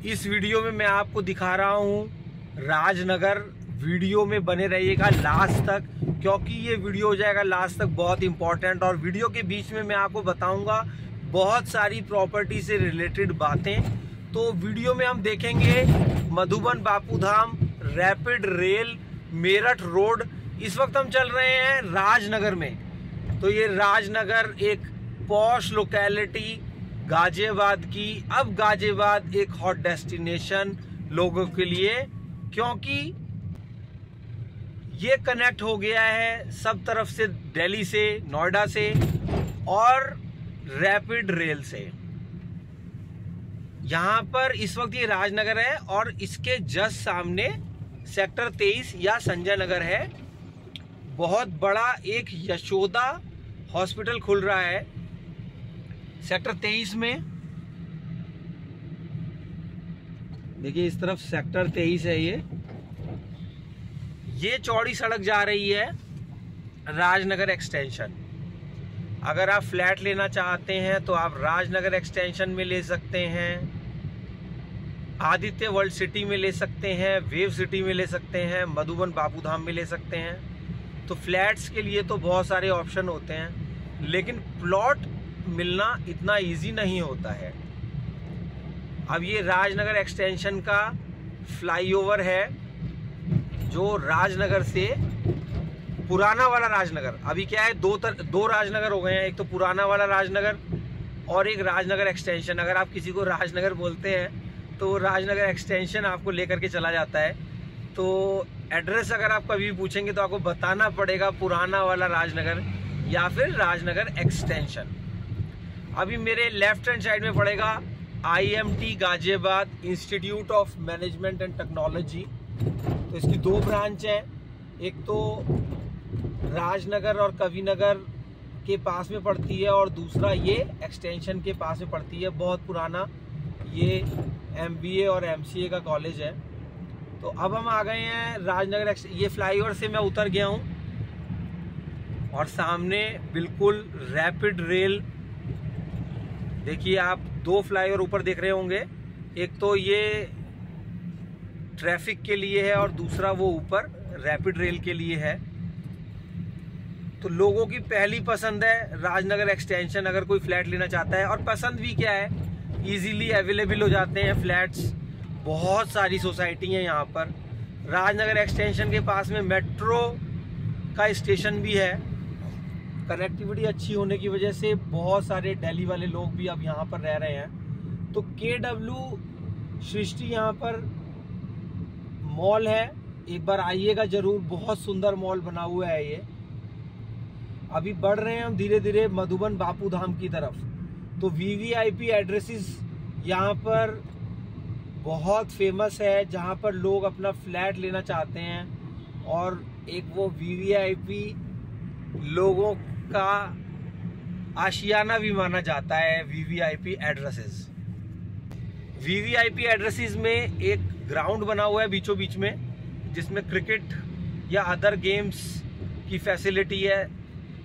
इस वीडियो में मैं आपको दिखा रहा हूँ राजनगर। वीडियो में बने रहिएगा लास्ट तक, क्योंकि ये वीडियो हो जाएगा लास्ट तक बहुत इंपॉर्टेंट। और वीडियो के बीच में मैं आपको बताऊंगा बहुत सारी प्रॉपर्टी से रिलेटेड बातें। तो वीडियो में हम देखेंगे Madhuban Bapu Dham, rapid rail, Meerut road. इस वक्त हम चल रहे हैं राजनगर में। तो ये राजनगर एक पॉश लोकेलिटी गाजियाबाद की, अब गाजियाबाद एक हॉट डेस्टिनेशन लोगों के लिए, क्योंकि ये कनेक्ट हो गया है सब तरफ से, दिल्ली से, नोएडा से और रैपिड रेल से। यहां पर इस वक्त ये राजनगर है और इसके जस्ट सामने सेक्टर 23 या संजय नगर है। बहुत बड़ा एक यशोदा हॉस्पिटल खुल रहा है सेक्टर 23 में। देखिए इस तरफ सेक्टर 23 है। ये चौड़ी सड़क जा रही है राजनगर एक्सटेंशन। अगर आप फ्लैट लेना चाहते हैं तो आप राजनगर एक्सटेंशन में ले सकते हैं, आदित्य वर्ल्ड सिटी में ले सकते हैं, वेव सिटी में ले सकते हैं, मधुबन बापू धाम में ले सकते हैं। तो फ्लैट्स के लिए तो बहुत सारे ऑप्शन होते हैं, लेकिन प्लॉट मिलना इतना इजी नहीं होता है। अब ये राजनगर एक्सटेंशन का फ्लाईओवर है जो राजनगर से पुराना वाला राजनगर, अभी क्या है दो राजनगर हो गए हैं, एक तो पुराना वाला राजनगर और एक राजनगर एक्सटेंशन। अगर आप किसी को राजनगर बोलते हैं तो राजनगर एक्सटेंशन आपको लेकर के चला जाता है। तो एड्रेस अगर आप कभी पूछेंगे तो आपको बताना पड़ेगा पुराना वाला राजनगर या फिर राजनगर एक्सटेंशन। अभी मेरे लेफ्ट हैंड साइड में पड़ेगा IMT Ghaziabad, institute of management and technology. तो इसकी दो ब्रांच हैं, एक तो राजनगर और कविनगर के पास में पड़ती है और दूसरा ये एक्सटेंशन के पास में पड़ती है। बहुत पुराना ये MBA और MCA का कॉलेज है। तो अब हम आ गए हैं राजनगर। ये फ्लाईओवर से मैं उतर गया हूँ और सामने बिल्कुल रैपिड रेल। देखिए आप दो फ्लाईओवर ऊपर देख रहे होंगे, एक तो ये ट्रैफिक के लिए है और दूसरा वो ऊपर रैपिड रेल के लिए है। तो लोगों की पहली पसंद है राजनगर एक्सटेंशन अगर कोई फ्लैट लेना चाहता है। और पसंद भी क्या है, इजीली अवेलेबल हो जाते हैं फ्लैट्स। बहुत सारी सोसाइटी हैं यहाँ पर। राजनगर एक्सटेंशन के पास में मेट्रो का स्टेशन भी है। कनेक्टिविटी अच्छी होने की वजह से बहुत सारे दिल्ली वाले लोग भी अब यहाँ पर रह रहे हैं। तो KW सृष्टि यहाँ पर मॉल है, एक बार आइएगा जरूर। बहुत सुंदर मॉल बना हुआ है ये। अभी बढ़ रहे हैं हम धीरे धीरे मधुबन बापू धाम की तरफ। तो VVIP एड्रेसेस यहाँ पर बहुत फेमस है, जहाँ पर लोग अपना फ्लैट लेना चाहते हैं। और एक वो VVIP लोगों का आशियाना भी माना जाता है VVIP एड्रेसेस। VVIP एड्रेसेस में एक ग्राउंड बना हुआ है बीचों बीच में, जिसमें क्रिकेट या अदर गेम्स की फैसिलिटी है।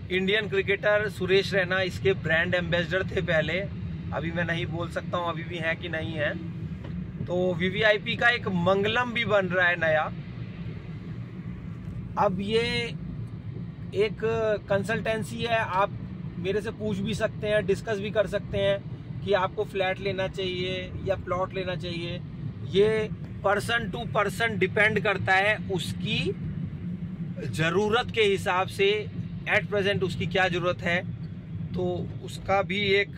इंडियन क्रिकेटर सुरेश रैना इसके ब्रांड एम्बेसडर थे पहले, अभी मैं नहीं बोल सकता हूँ अभी भी हैं कि नहीं है। तो VVIP का एक मंगलम भी बन रहा है नया। अब ये एक कंसल्टेंसी है, आप मेरे से पूछ भी सकते हैं, डिस्कस भी कर सकते हैं कि आपको फ्लैट लेना चाहिए या प्लॉट लेना चाहिए। ये पर्सन टू पर्सन डिपेंड करता है, उसकी ज़रूरत के हिसाब से एट प्रेजेंट उसकी क्या ज़रूरत है। तो उसका भी एक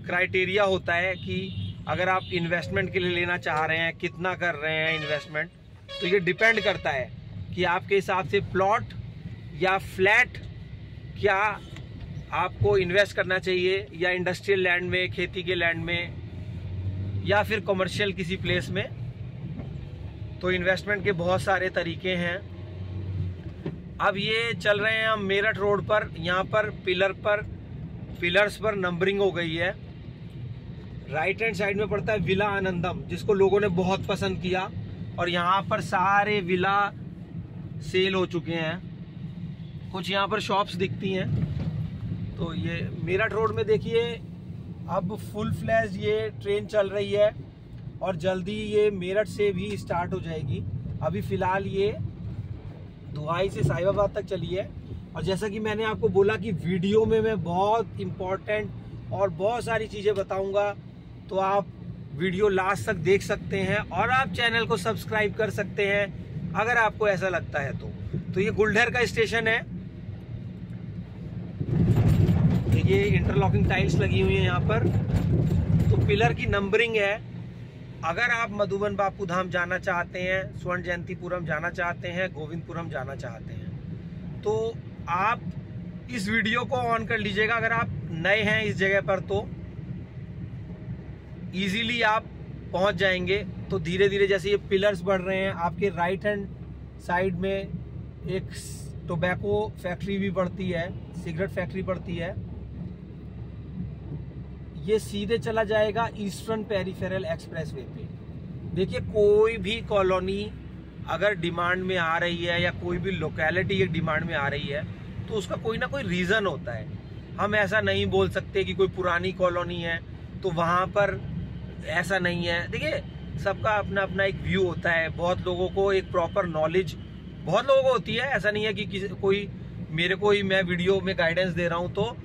क्राइटेरिया होता है कि अगर आप इन्वेस्टमेंट के लिए लेना चाह रहे हैं, कितना कर रहे हैं इन्वेस्टमेंट, तो ये डिपेंड करता है कि आपके हिसाब से प्लॉट या फ्लैट क्या आपको इन्वेस्ट करना चाहिए, या इंडस्ट्रियल लैंड में, खेती के लैंड में, या फिर कमर्शियल किसी प्लेस में। तो इन्वेस्टमेंट के बहुत सारे तरीके हैं। अब ये चल रहे हैं हम मेरठ रोड पर। यहाँ पर पिलर्स पर नंबरिंग हो गई है। राइट हैंड साइड में पड़ता है विला आनंदम, जिसको लोगों ने बहुत पसंद किया और यहाँ पर सारे विला सेल हो चुके हैं। कुछ यहाँ पर शॉप्स दिखती हैं। तो ये मेरठ रोड में देखिए अब फुल फ्लैश ये ट्रेन चल रही है और जल्दी ये मेरठ से भी स्टार्ट हो जाएगी। अभी फिलहाल ये दुहाई से साहिबाबाद तक चली है। और जैसा कि मैंने आपको बोला कि वीडियो में मैं बहुत इम्पोर्टेंट और बहुत सारी चीज़ें बताऊंगा, तो आप वीडियो लास्ट तक देख सकते हैं और आप चैनल को सब्सक्राइब कर सकते हैं अगर आपको ऐसा लगता है तो ये गुलढर का स्टेशन है। देखिए इंटरलॉकिंग टाइल्स लगी हुई है यहाँ पर, तो पिलर की नंबरिंग है। अगर आप मधुबन बापू धाम जाना चाहते हैं, स्वर्ण जयंतीपुरम जाना चाहते हैं, गोविंदपुरम जाना चाहते हैं, तो आप इस वीडियो को ऑन कर लीजिएगा। अगर आप नए हैं इस जगह पर तो इजीली आप पहुंच जाएंगे। तो धीरे धीरे जैसे ये पिलर्स बढ़ रहे हैं, आपके राइट हैंड साइड में एक टोबैको फैक्ट्री भी पड़ती है, सिगरेट फैक्ट्री पड़ती है। ये सीधे चला जाएगा ईस्टर्न पेरिफेरल एक्सप्रेसवे पे। देखिए कोई भी कॉलोनी अगर डिमांड में आ रही है या कोई भी लोकेलिटी एक डिमांड में आ रही है तो उसका कोई ना कोई रीजन होता है। हम ऐसा नहीं बोल सकते कि कोई पुरानी कॉलोनी है तो वहां पर ऐसा नहीं है। देखिए सबका अपना अपना एक व्यू होता है। बहुत लोगों को एक प्रॉपर नॉलेज बहुत लोगों को होती है। ऐसा नहीं है कि कोई मेरे को ही मैं वीडियो में गाइडेंस दे रहा हूं तो,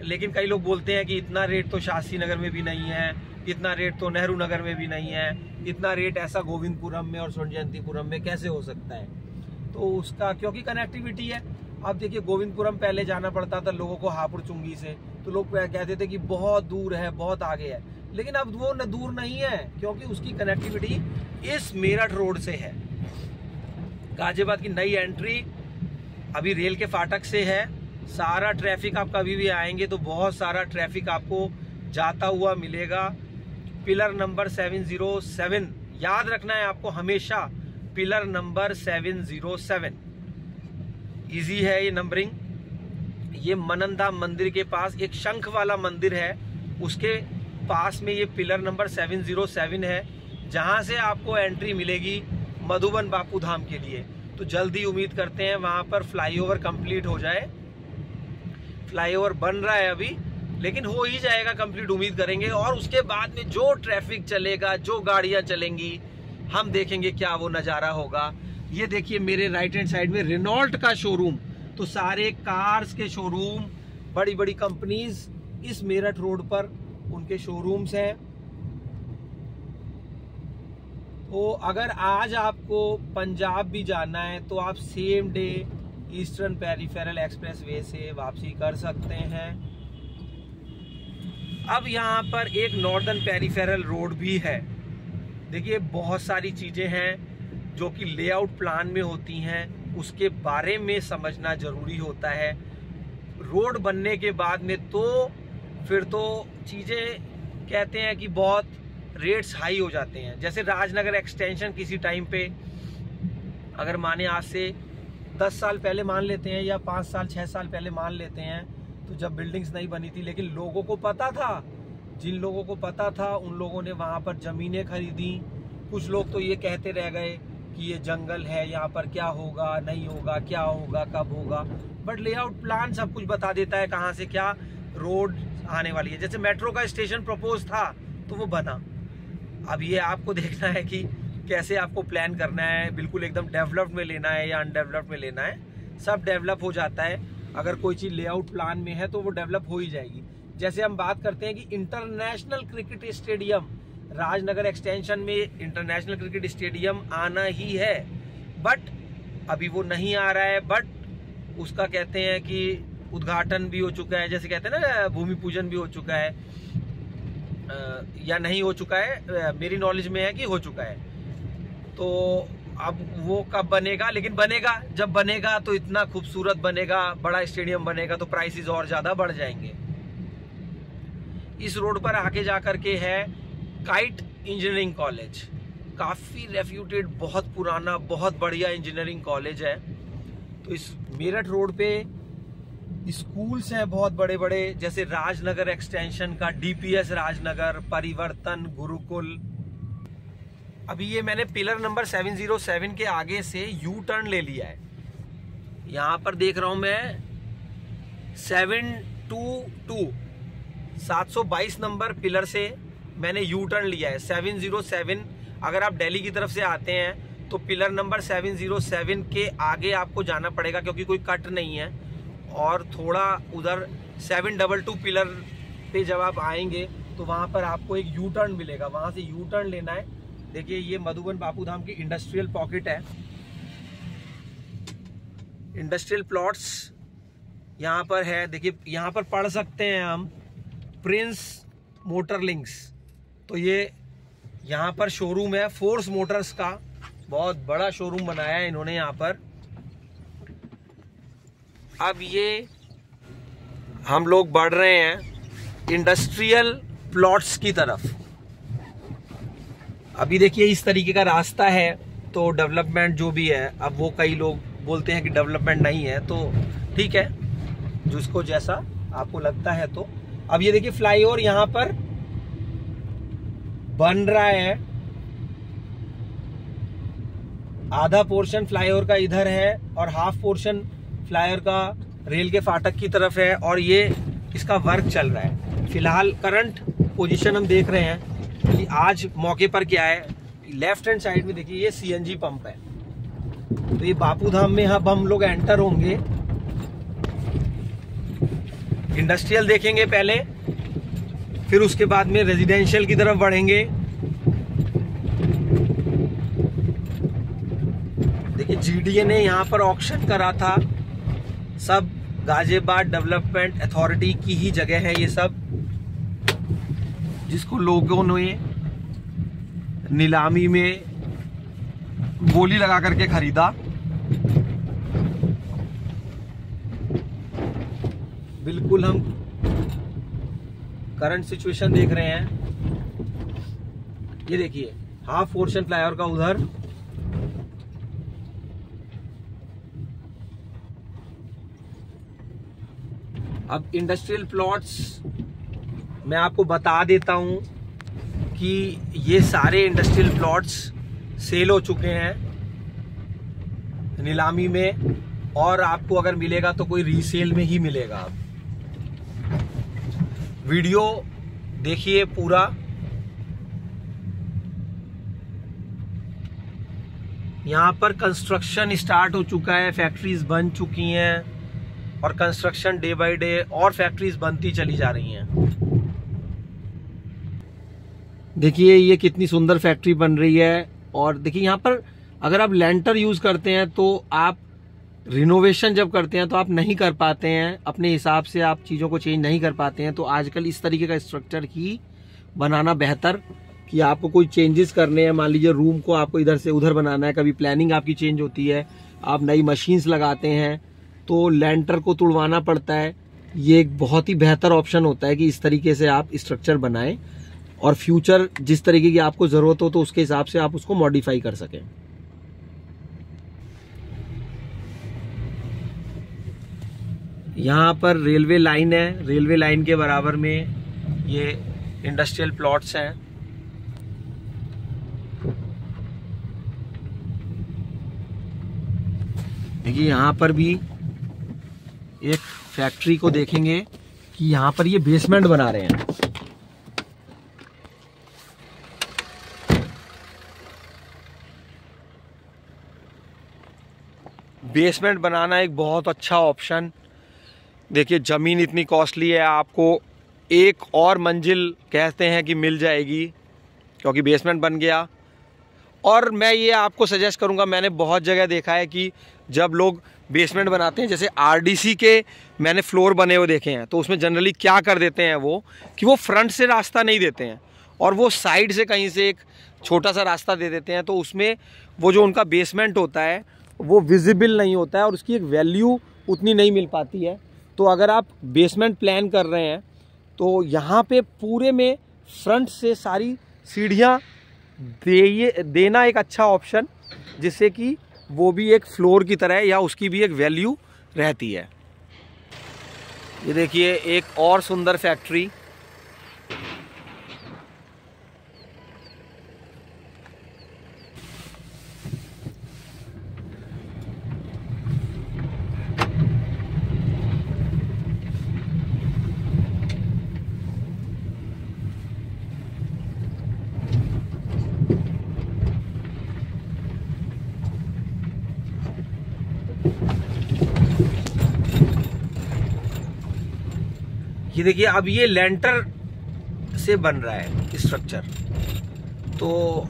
लेकिन कई लोग बोलते हैं कि इतना रेट तो शास्त्री नगर में भी नहीं है, इतना रेट तो नेहरू नगर में भी नहीं है, इतना रेट ऐसा गोविंदपुरम में और स्वर्ण जयंतीपुरम में कैसे हो सकता है। तो उसका क्योंकि कनेक्टिविटी है। अब देखिए गोविंदपुरम पहले जाना पड़ता था लोगों को हापुड़ चुंगी से, तो लोग कहते थे कि बहुत दूर है, बहुत आगे है, लेकिन अब वो दूर नहीं है क्योंकि उसकी कनेक्टिविटी इस मेरठ रोड से है। गाजियाबाद की नई एंट्री अभी रेल के फाटक से है। सारा ट्रैफिक आप कभी भी आएंगे तो बहुत सारा ट्रैफिक आपको जाता हुआ मिलेगा। पिलर नंबर 707 याद रखना है आपको हमेशा, पिलर नंबर 707 इजी है ये नंबरिंग। ये मननधाम मंदिर के पास एक शंख वाला मंदिर है, उसके पास में ये पिलर नंबर 707 है, जहां से आपको एंट्री मिलेगी मधुबन बापू धाम के लिए। तो जल्दी उम्मीद करते हैं वहां पर फ्लाईओवर कंप्लीट हो जाए। फ्लाईओवर बन रहा है अभी, लेकिन हो ही जाएगा कंप्लीट उम्मीद करेंगे। और उसके बाद में जो ट्रैफिक चलेगा, जो गाड़ियां चलेंगी, हम देखेंगे क्या वो नजारा होगा। ये देखिए मेरे राइट हैंड साइड में रेनॉल्ट का शोरूम, तो सारे कार्स के शोरूम, बड़ी बड़ी कंपनीज इस मेरठ रोड पर उनके शोरूम्स हैं। तो अगर आज आपको पंजाब भी जाना है तो आप same day eastern peripheral expressway से वापसी कर सकते हैं। अब यहाँ पर एक नॉर्दर्न पेरिफेरल रोड भी है। देखिए बहुत सारी चीजें हैं जो कि लेआउट प्लान में होती हैं, उसके बारे में समझना जरूरी होता है। रोड बनने के बाद में तो फिर तो चीजें कहते हैं कि बहुत रेट्स हाई हो जाते हैं। जैसे राजनगर एक्सटेंशन किसी टाइम पे, अगर माने आज से 10 साल पहले मान लेते हैं या 5 साल 6 साल पहले मान लेते हैं, तो जब बिल्डिंग्स नहीं बनी थी, लेकिन लोगों को पता था, जिन लोगों को पता था उन लोगों ने वहां पर जमीनें खरीदी। कुछ लोग तो ये कहते रह गए कि ये जंगल है, यहाँ पर क्या होगा, नहीं होगा, क्या होगा, कब होगा, बट लेआउट प्लान सब कुछ बता देता है कहाँ से क्या रोड आने वाली है। जैसे मेट्रो का स्टेशन प्रपोज था तो वो बना। अब ये आपको देखना है कि कैसे आपको प्लान करना है, बिल्कुल एकदम डेवलप्ड में लेना है या अनडेवलप्ड में लेना है। सब डेवलप हो जाता है, अगर कोई चीज लेआउट प्लान में है तो वो डेवलप हो ही जाएगी। जैसे हम बात करते हैं कि international cricket stadium, Rajnagar extension में इंटरनेशनल क्रिकेट स्टेडियम आना ही है, बट अभी वो नहीं आ रहा है। बट उसका कहते हैं कि उद्घाटन भी हो चुका है, जैसे कहते हैं ना भूमि पूजन भी हो चुका है, या नहीं हो चुका है, मेरी नॉलेज में है कि हो चुका है। तो अब वो कब बनेगा, लेकिन बनेगा। जब बनेगा तो इतना खूबसूरत बनेगा, बड़ा स्टेडियम बनेगा, तो प्राइसेस और ज्यादा बढ़ जाएंगे। इस रोड पर आके जाकर के है काइट इंजीनियरिंग कॉलेज, काफी रेप्यूटेड, बहुत पुराना, बहुत बढ़िया इंजीनियरिंग कॉलेज है। तो इस मेरठ रोड पे स्कूल्स हैं बहुत बड़े बड़े, जैसे राजनगर एक्सटेंशन का डीपीएस राजनगर, परिवर्तन, गुरुकुल। अभी ये मैंने पिलर नंबर 707 के आगे से यू टर्न ले लिया है। यहां पर देख रहा हूं मैं 722 722 नंबर पिलर से मैंने यू टर्न लिया है 707। अगर आप दिल्ली की तरफ से आते हैं तो पिलर नंबर 707 के आगे आपको जाना पड़ेगा, क्योंकि कोई कट नहीं है। और थोड़ा उधर 722 पिलर पे जब आप आएंगे तो वहाँ पर आपको एक यू टर्न मिलेगा, वहाँ से यू टर्न लेना है। देखिए ये मधुबन बापू धाम की इंडस्ट्रियल पॉकेट है। इंडस्ट्रियल प्लॉट्स यहाँ पर है। देखिए यहाँ पर पढ़ सकते हैं हम प्रिंस मोटर लिंक्स। तो ये यहाँ पर शोरूम है फोर्स मोटर्स का, बहुत बड़ा शोरूम बनाया है इन्होंने यहाँ पर। अब ये हम लोग बढ़ रहे हैं इंडस्ट्रियल प्लॉट्स की तरफ। अभी देखिए इस तरीके का रास्ता है, तो डेवलपमेंट जो भी है, अब वो कई लोग बोलते हैं कि डेवलपमेंट नहीं है, तो ठीक है, जिसको जैसा आपको लगता है। तो अब ये देखिए फ्लाईओवर यहाँ पर बन रहा है। आधा पोर्शन फ्लाईओवर का इधर है और हाफ पोर्शन फ्लाईओवर का रेल के फाटक की तरफ है, और ये इसका वर्क चल रहा है। फिलहाल करंट पोजीशन हम देख रहे हैं कि आज मौके पर क्या है। लेफ्ट हैंड साइड में देखिए ये सीएनजी पंप है। तो ये बापू धाम में अब हम लोग एंटर होंगे। इंडस्ट्रियल देखेंगे पहले, फिर उसके बाद में रेजिडेंशियल की तरफ बढ़ेंगे। देखिए जीडीए ने यहाँ पर ऑक्शन करा था, सब गाजियाबाद डेवलपमेंट अथॉरिटी की ही जगह है ये सब, जिसको लोगों ने नीलामी में बोली लगा करके खरीदा। बिल्कुल हम करंट सिचुएशन देख रहे हैं। ये देखिए हाफ पोर्शन फ्लाईओवर का उधर, अब इंडस्ट्रियल प्लॉट्स मैं आपको बता देता हूं कि ये सारे इंडस्ट्रियल प्लॉट्स सेल हो चुके हैं नीलामी में, और आपको अगर मिलेगा तो कोई रीसेल में ही मिलेगा। अब वीडियो देखिए पूरा। यहाँ पर कंस्ट्रक्शन स्टार्ट हो चुका है, फैक्ट्रीज बन चुकी हैं, और कंस्ट्रक्शन डे बाय डे और फैक्ट्रीज बनती चली जा रही हैं। देखिए ये कितनी सुंदर फैक्ट्री बन रही है। और देखिए यहाँ पर अगर आप लेंटर यूज करते हैं तो आप रिनोवेशन जब करते हैं तो आप नहीं कर पाते हैं, अपने हिसाब से आप चीज़ों को चेंज नहीं कर पाते हैं। तो आजकल इस तरीके का स्ट्रक्चर ही बनाना बेहतर, कि आपको कोई चेंजेस करने हैं, मान लीजिए रूम को आपको इधर से उधर बनाना है, कभी प्लानिंग आपकी चेंज होती है, आप नई मशीन्स लगाते हैं तो लेंटर को तुड़वाना पड़ता है। ये एक बहुत ही बेहतर ऑप्शन होता है कि इस तरीके से आप स्ट्रक्चर बनाएं, और फ्यूचर जिस तरीके की आपको जरूरत हो तो उसके हिसाब से आप उसको मॉडिफाई कर सकें। यहाँ पर रेलवे लाइन है, रेलवे लाइन के बराबर में ये इंडस्ट्रियल प्लॉट्स हैं। देखिए यहाँ पर भी एक फैक्ट्री को देखेंगे कि यहाँ पर ये बेसमेंट बना रहे हैं। बेसमेंट बनाना एक बहुत अच्छा ऑप्शन। देखिए ज़मीन इतनी कॉस्टली है, आपको एक और मंजिल कहते हैं कि मिल जाएगी, क्योंकि बेसमेंट बन गया। और मैं ये आपको सजेस्ट करूंगा, मैंने बहुत जगह देखा है कि जब लोग बेसमेंट बनाते हैं, जैसे आरडीसी के मैंने फ्लोर बने हुए देखे हैं, तो उसमें जनरली क्या कर देते हैं वो कि वो फ्रंट से रास्ता नहीं देते हैं और वो साइड से कहीं से एक छोटा सा रास्ता दे देते हैं। तो उसमें वो जो उनका बेसमेंट होता है वो विजिबल नहीं होता है और उसकी एक वैल्यू उतनी नहीं मिल पाती है। तो अगर आप बेसमेंट प्लान कर रहे हैं तो यहाँ पे पूरे में फ्रंट से सारी सीढ़ियाँ देना एक अच्छा ऑप्शन, जिससे कि वो भी एक फ्लोर की तरह या उसकी भी एक वैल्यू रहती है। ये देखिए एक और सुंदर फैक्ट्री। ये देखिए, अब ये लेंटर से बन रहा है स्ट्रक्चर, तो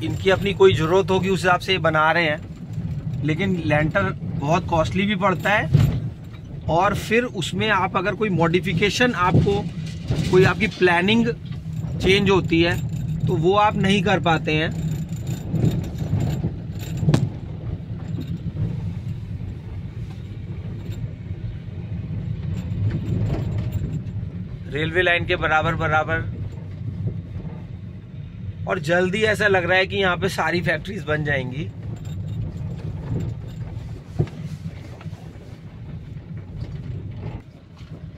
इनकी अपनी कोई ज़रूरत होगी उस हिसाब से बना रहे हैं, लेकिन लेंटर बहुत कॉस्टली भी पड़ता है। और फिर उसमें आप अगर कोई मॉडिफिकेशन, आपको कोई आपकी प्लानिंग चेंज होती है तो वो आप नहीं कर पाते हैं। रेलवे लाइन के बराबर बराबर, और जल्दी ऐसा लग रहा है कि यहाँ पे सारी फैक्ट्रीज बन जाएंगी।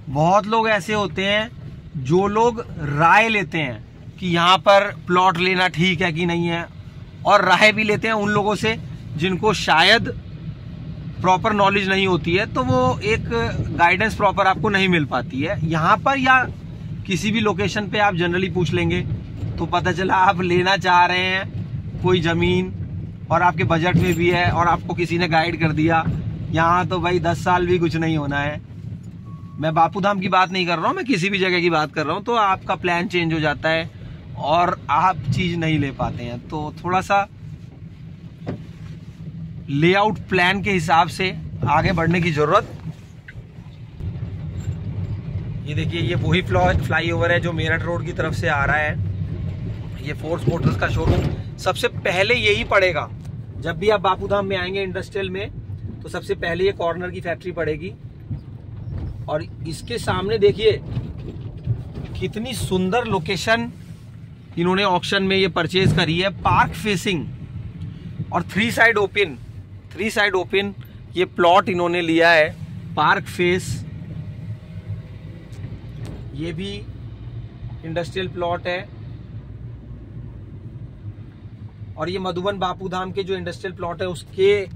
बहुत लोग ऐसे होते हैं जो लोग राय लेते हैं कि यहाँ पर प्लॉट लेना ठीक है कि नहीं है, और राय भी लेते हैं उन लोगों से जिनको शायद प्रॉपर नॉलेज नहीं होती है, तो वो एक गाइडेंस प्रॉपर आपको नहीं मिल पाती है। यहाँ पर या किसी भी लोकेशन पे आप जनरली पूछ लेंगे तो पता चला आप लेना चाह रहे हैं कोई ज़मीन और आपके बजट में भी है, और आपको किसी ने गाइड कर दिया यहाँ तो भाई 10 साल भी कुछ नहीं होना है। मैं बापू धाम की बात नहीं कर रहा हूँ, मैं किसी भी जगह की बात कर रहा हूँ। तो आपका प्लान चेंज हो जाता है और आप चीज़ नहीं ले पाते हैं, तो थोड़ा सा लेआउट प्लान के हिसाब से आगे बढ़ने की जरूरत। ये देखिए, ये वही फ्लाईओवर है जो मेरठ रोड की तरफ से आ रहा है। ये फोर्स मोटर्स का शोरूम सबसे पहले यही पड़ेगा। जब भी आप बापू धाम में आएंगे इंडस्ट्रियल में, तो सबसे पहले ये कॉर्नर की फैक्ट्री पड़ेगी। और इसके सामने देखिए कितनी सुंदर लोकेशन इन्होंने ऑक्शन में ये परचेज करी है, पार्क फेसिंग और 3 साइड ओपन ये प्लॉट इन्होंने लिया है, पार्क फेस। ये भी इंडस्ट्रियल प्लॉट है। और ये मधुबन बापू धाम के जो इंडस्ट्रियल प्लॉट है उसके,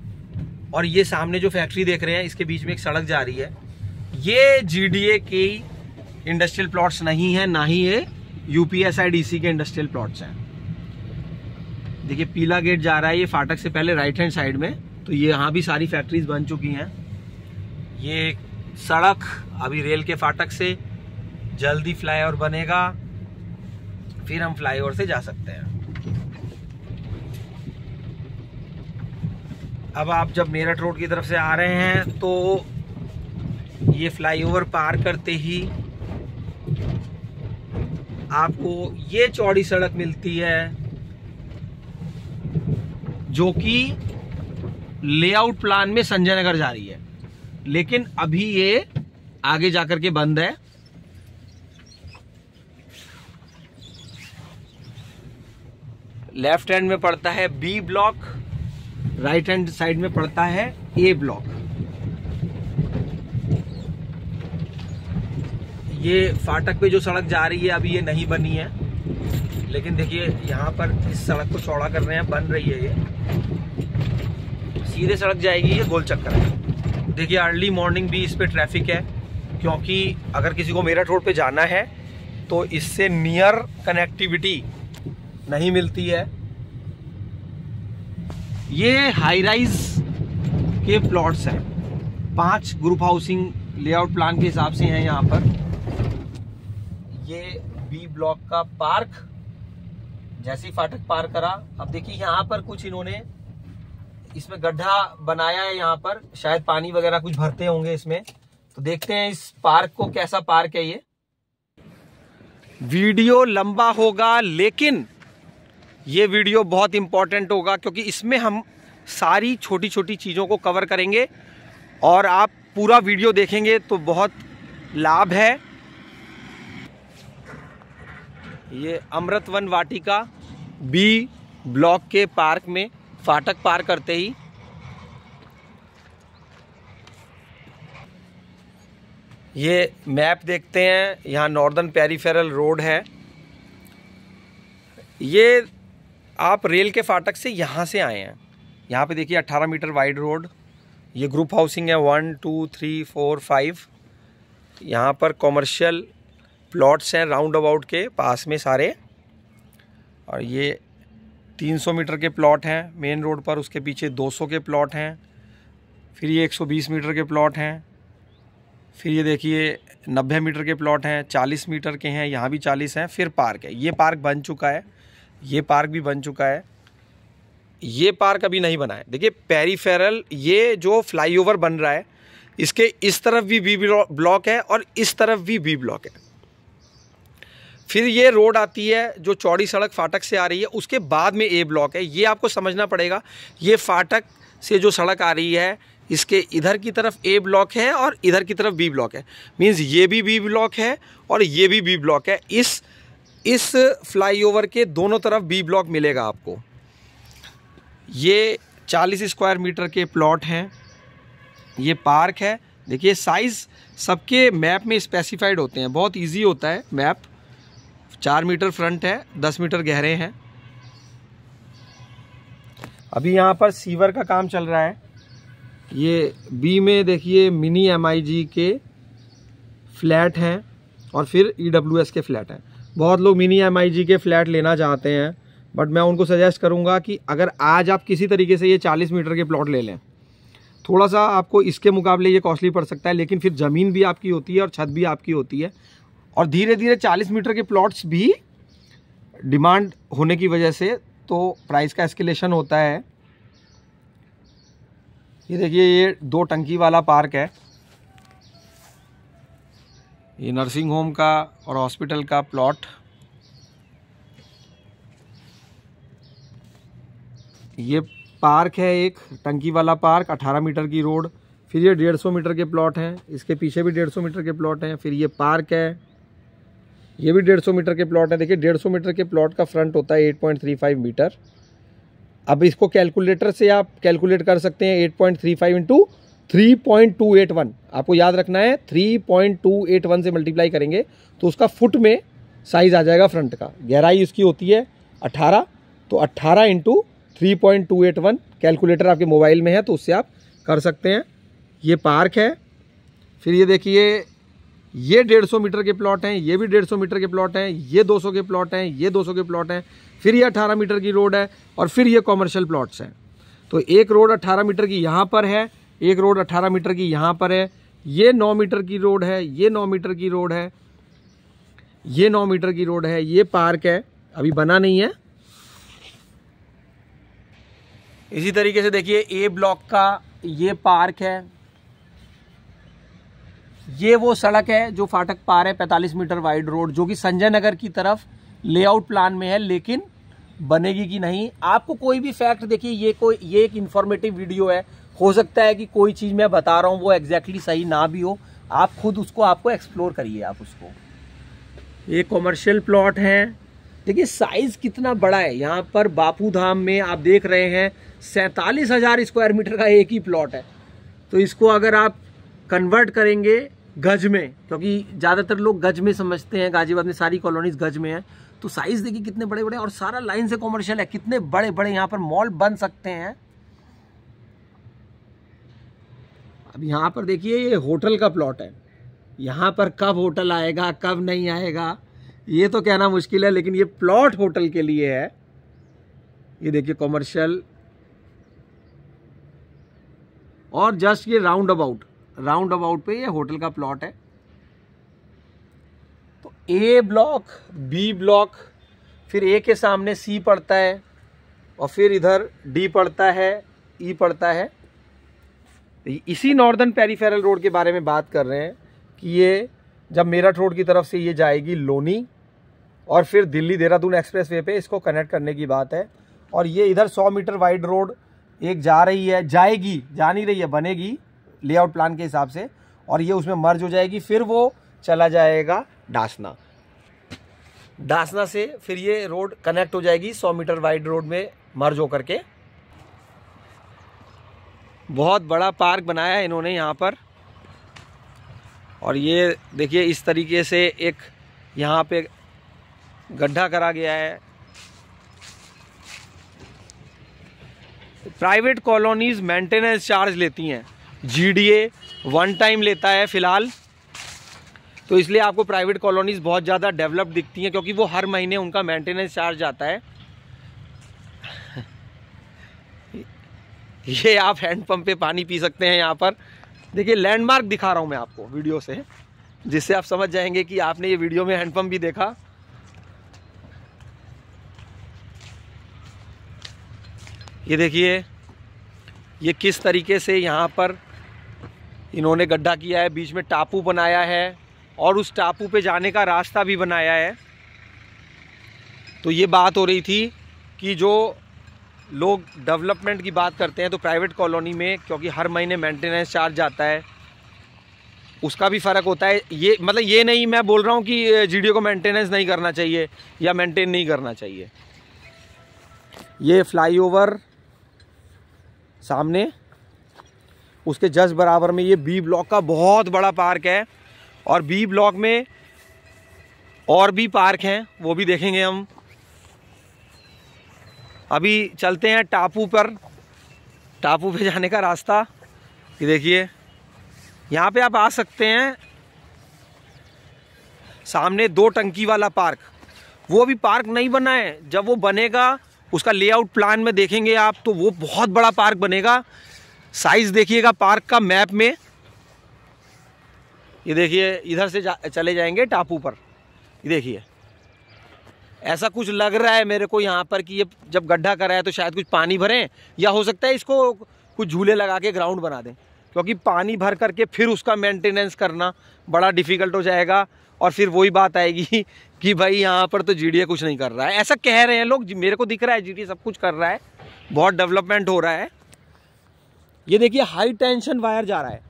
और ये सामने जो फैक्ट्री देख रहे हैं इसके बीच में एक सड़क जा रही है। ये जीडीए के इंडस्ट्रियल प्लॉट्स नहीं है, ना ही ये यूपीएसआईडीसी के इंडस्ट्रियल प्लॉट्स हैं। देखिए पीला गेट जा रहा है ये फाटक से पहले राइट हैंड साइड में, तो ये यहाँ भी सारी फैक्ट्रीज बन चुकी हैं। ये सड़क अभी रेल के फाटक से जल्दी फ्लाईओवर बनेगा, फिर हम फ्लाईओवर से जा सकते हैं। अब आप जब मेरठ रोड की तरफ से आ रहे हैं तो ये फ्लाईओवर पार करते ही आपको ये चौड़ी सड़क मिलती है, जो कि लेआउट प्लान में संजय नगर जा रही है, लेकिन अभी ये आगे जाकर के बंद है। लेफ्ट हैंड में पड़ता है B block, right hand side में पड़ता है ए ब्लॉक। ये फाटक पे जो सड़क जा रही है अभी ये नहीं बनी है, लेकिन देखिए यहाँ पर इस सड़क को चौड़ा कर रहे हैं, बन रही है। ये सीधे सड़क जाएगी, ये गोल चक्कर है। देखिए अर्ली मॉर्निंग भी इस पे ट्रैफिक है, क्योंकि अगर किसी को मेरठ रोड पे जाना है तो इससे नियर कनेक्टिविटी नहीं मिलती है। ये हाई राइज के प्लॉट्स हैं, 5 ग्रुप हाउसिंग लेआउट प्लान के हिसाब से हैं यहाँ पर। ये बी ब्लॉक का पार्क, जैसे ही फाटक पार करा, अब देखिए यहाँ पर कुछ इन्होंने इसमें गड्ढा बनाया है, यहाँ पर शायद पानी वगैरह कुछ भरते होंगे इसमें। तो देखते हैं इस पार्क को, कैसा पार्क है ये। वीडियो लंबा होगा, लेकिन ये वीडियो बहुत इंपॉर्टेंट होगा, क्योंकि इसमें हम सारी छोटी छोटी चीज़ों को कवर करेंगे, और आप पूरा वीडियो देखेंगे तो बहुत लाभ है। ये अमृतवन वाटिका बी ब्लॉक के पार्क में फाटक पार करते ही ये मैप देखते हैं, यहाँ नॉर्दर्न पेरिफेरल रोड है। ये आप रेल के फाटक से यहाँ से आए हैं, यहाँ पे देखिए 18 मीटर वाइड रोड। ये ग्रुप हाउसिंग है 1 2 3 4 5। यहाँ पर कॉमर्शियल प्लॉट्स हैं राउंड अबाउट के पास में सारे, और ये 300 मीटर के प्लॉट हैं मेन रोड पर, उसके पीछे 200 के प्लॉट हैं, फिर ये 120 मीटर के प्लॉट हैं, फिर ये देखिए 90 मीटर के प्लॉट हैं, 40 मीटर के हैं, यहाँ भी 40 हैं, फिर पार्क है। ये पार्क बन चुका है, ये पार्क भी बन चुका है, ये पार्क अभी नहीं बना है। देखिए पेरीफेरल, ये जो फ्लाईओवर बन रहा है इसके इस तरफ भी बी ब्लॉक है और इस तरफ भी बी ब्लॉक है। फिर ये रोड आती है जो चौड़ी सड़क फाटक से आ रही है, उसके बाद में ए ब्लॉक है। ये आपको समझना पड़ेगा, ये फाटक से जो सड़क आ रही है इसके इधर की तरफ ए ब्लॉक है और इधर की तरफ बी ब्लॉक है। मींस ये भी बी ब्लॉक है और ये भी बी ब्लॉक है। इस फ्लाईओवर के दोनों तरफ बी ब्लॉक मिलेगा आपको। ये 40 स्क्वायर मीटर के प्लॉट हैं, ये पार्क है। देखिए साइज़ सबके मैप में स्पेसिफाइड होते हैं, बहुत इजी होता है मैप। 4 मीटर फ्रंट है, 10 मीटर गहरे हैं। अभी यहाँ पर सीवर का काम चल रहा है। ये बी में देखिए मिनी MIG के फ्लैट हैं और फिर EWS के फ्लैट हैं। बहुत लोग मिनी MIG के फ्लैट लेना चाहते हैं, बट मैं उनको सजेस्ट करूंगा कि अगर आज आप किसी तरीके से ये 40 मीटर के प्लॉट ले लें, थोड़ा सा आपको इसके मुकाबले ये कॉस्टली पड़ सकता है, लेकिन फिर ज़मीन भी आपकी होती है और छत भी आपकी होती है। और धीरे धीरे 40 मीटर के प्लॉट्स भी डिमांड होने की वजह से तो प्राइस का एस्केलेशन होता है। ये देखिए ये 2 टंकी वाला पार्क है, ये नर्सिंग होम का और हॉस्पिटल का प्लॉट। ये पार्क है, एक टंकी वाला पार्क, 18 मीटर की रोड। फिर ये 150 मीटर के प्लॉट हैं, इसके पीछे भी 150 मीटर के प्लॉट हैं। फिर ये पार्क है, ये भी 150 मीटर के प्लॉट है। देखिए 150 मीटर के प्लॉट का फ्रंट होता है 8.35 मीटर। अब इसको कैलकुलेटर से आप कैलकुलेट कर सकते हैं। 8.35 इंटू 3.281, आपको याद रखना है 3.281 से मल्टीप्लाई करेंगे तो उसका फुट में साइज आ जाएगा फ्रंट का। गहराई इसकी होती है 18, तो 18 इंटू 3.281, कैलकुलेटर आपके मोबाइल में है तो उससे आप कर सकते हैं। ये पार्क है। फिर ये देखिए ये 150 मीटर के प्लॉट हैं, ये भी 150 मीटर के प्लॉट हैं, ये 200 के प्लॉट हैं, ये 200 के प्लॉट हैं। फिर ये 18 मीटर की रोड है और फिर ये कॉमर्शियल प्लॉट्स हैं। तो एक रोड 18 मीटर की यहाँ पर है, एक रोड 18 मीटर की यहाँ पर है, ये 9 मीटर की रोड है, ये 9 मीटर की रोड है, ये 9 मीटर की रोड है। ये पार्क है, अभी बना नहीं है। इसी तरीके से देखिए ए ब्लॉक का ये पार्क है। ये वो सड़क है जो फाटक पार है, 45 मीटर वाइड रोड, जो कि संजय नगर की तरफ लेआउट प्लान में है, लेकिन बनेगी कि नहीं आपको कोई भी फैक्ट। देखिए ये एक इंफॉर्मेटिव वीडियो है, हो सकता है कि कोई चीज़ मैं बता रहा हूँ वो एग्जैक्टली सही ना भी हो, आप खुद उसको आपको एक्सप्लोर करिए आप उसको। ये कॉमर्शियल प्लॉट है। देखिए साइज कितना बड़ा है। यहाँ पर बापू धाम में आप देख रहे हैं 47,000 स्क्वायर मीटर का एक ही प्लॉट है। तो इसको अगर आप कन्वर्ट करेंगे गज में, क्योंकि ज़्यादातर लोग गज में समझते हैं, गाजियाबाद में सारी कॉलोनीज गज में हैं, तो साइज देखिए कितने बड़े बड़े और सारा लाइन से कॉमर्शियल है। कितने बड़े बड़े यहाँ पर मॉल बन सकते हैं। अब यहाँ पर देखिए ये होटल का प्लॉट है। यहाँ पर कब होटल आएगा कब नहीं आएगा ये तो कहना मुश्किल है, लेकिन ये प्लॉट होटल के लिए है। ये देखिए कॉमर्शियल और जस्ट ये राउंड अबाउट पे ये होटल का प्लॉट है। तो ए ब्लॉक, बी ब्लॉक, फिर ए के सामने सी पड़ता है और फिर इधर डी पड़ता है, ई पड़ता है। इसी नॉर्दर्न पेरीफेरल रोड के बारे में बात कर रहे हैं कि ये जब मेरठ रोड की तरफ से ये जाएगी लोनी और फिर दिल्ली देहरादून एक्सप्रेसवे पे इसको कनेक्ट करने की बात है। और ये इधर 100 मीटर वाइड रोड एक जा रही है, जाएगी, जा नहीं रही है, बनेगी लेआउट प्लान के हिसाब से, और ये उसमें मर्ज हो जाएगी। फिर वो चला जाएगा डासना से फिर ये रोड कनेक्ट हो जाएगी 100 मीटर वाइड रोड में मर्ज होकर के। बहुत बड़ा पार्क बनाया है इन्होंने यहाँ पर। और ये देखिए इस तरीके से एक यहाँ पे गड्ढा करा गया है। प्राइवेट कॉलोनीज मेंटेनेंस चार्ज लेती हैं, GDA 1 टाइम लेता है फिलहाल, तो इसलिए आपको प्राइवेट कॉलोनीज बहुत ज़्यादा डेवलप दिखती हैं, क्योंकि वो हर महीने उनका मेंटेनेंस चार्ज आता है। ये आप हैंडपंप पे पानी पी सकते हैं। यहाँ पर देखिए लैंडमार्क दिखा रहा हूँ मैं आपको वीडियो से, जिससे आप समझ जाएंगे कि आपने ये वीडियो में हैंडपंप भी देखा। ये देखिए ये किस तरीके से यहाँ पर इन्होंने गड्ढा किया है, बीच में टापू बनाया है और उस टापू पे जाने का रास्ता भी बनाया है। तो ये बात हो रही थी कि जो लोग डेवलपमेंट की बात करते हैं तो प्राइवेट कॉलोनी में क्योंकि हर महीने मेंटेनेंस चार्ज आता है, उसका भी फ़र्क होता है। ये मतलब ये नहीं मैं बोल रहा हूँ कि जीडीओ को मेंटेनेंस नहीं करना चाहिए या मेंटेन नहीं करना चाहिए। ये फ्लाईओवर सामने, उसके जस्ट बराबर में ये बी ब्लॉक का बहुत बड़ा पार्क है और बी ब्लॉक में और भी पार्क हैं, वो भी देखेंगे हम। अभी चलते हैं टापू पर, टापू पे जाने का रास्ता। ये देखिए यहाँ पे आप आ सकते हैं। सामने 2 टंकी वाला पार्क, वो अभी पार्क नहीं बना है, जब वो बनेगा उसका लेआउट प्लान में देखेंगे आप तो वो बहुत बड़ा पार्क बनेगा। साइज देखिएगा पार्क का मैप में। ये देखिए इधर से चले जाएंगे टापू पर। ये देखिए ऐसा कुछ लग रहा है मेरे को यहाँ पर कि ये जब गड्ढा करा है तो शायद कुछ पानी भरें या हो सकता है इसको कुछ झूले लगा के ग्राउंड बना दें, क्योंकि पानी भर करके फिर उसका मेंटेनेंस करना बड़ा डिफ़िकल्ट हो जाएगा और फिर वही बात आएगी कि भाई यहाँ पर तो जीडीए कुछ नहीं कर रहा है। ऐसा कह रहे हैं लोग, मेरे को दिख रहा है जीडीए सब कुछ कर रहा है, बहुत डेवलपमेंट हो रहा है। ये देखिए हाई टेंशन वायर जा रहा है,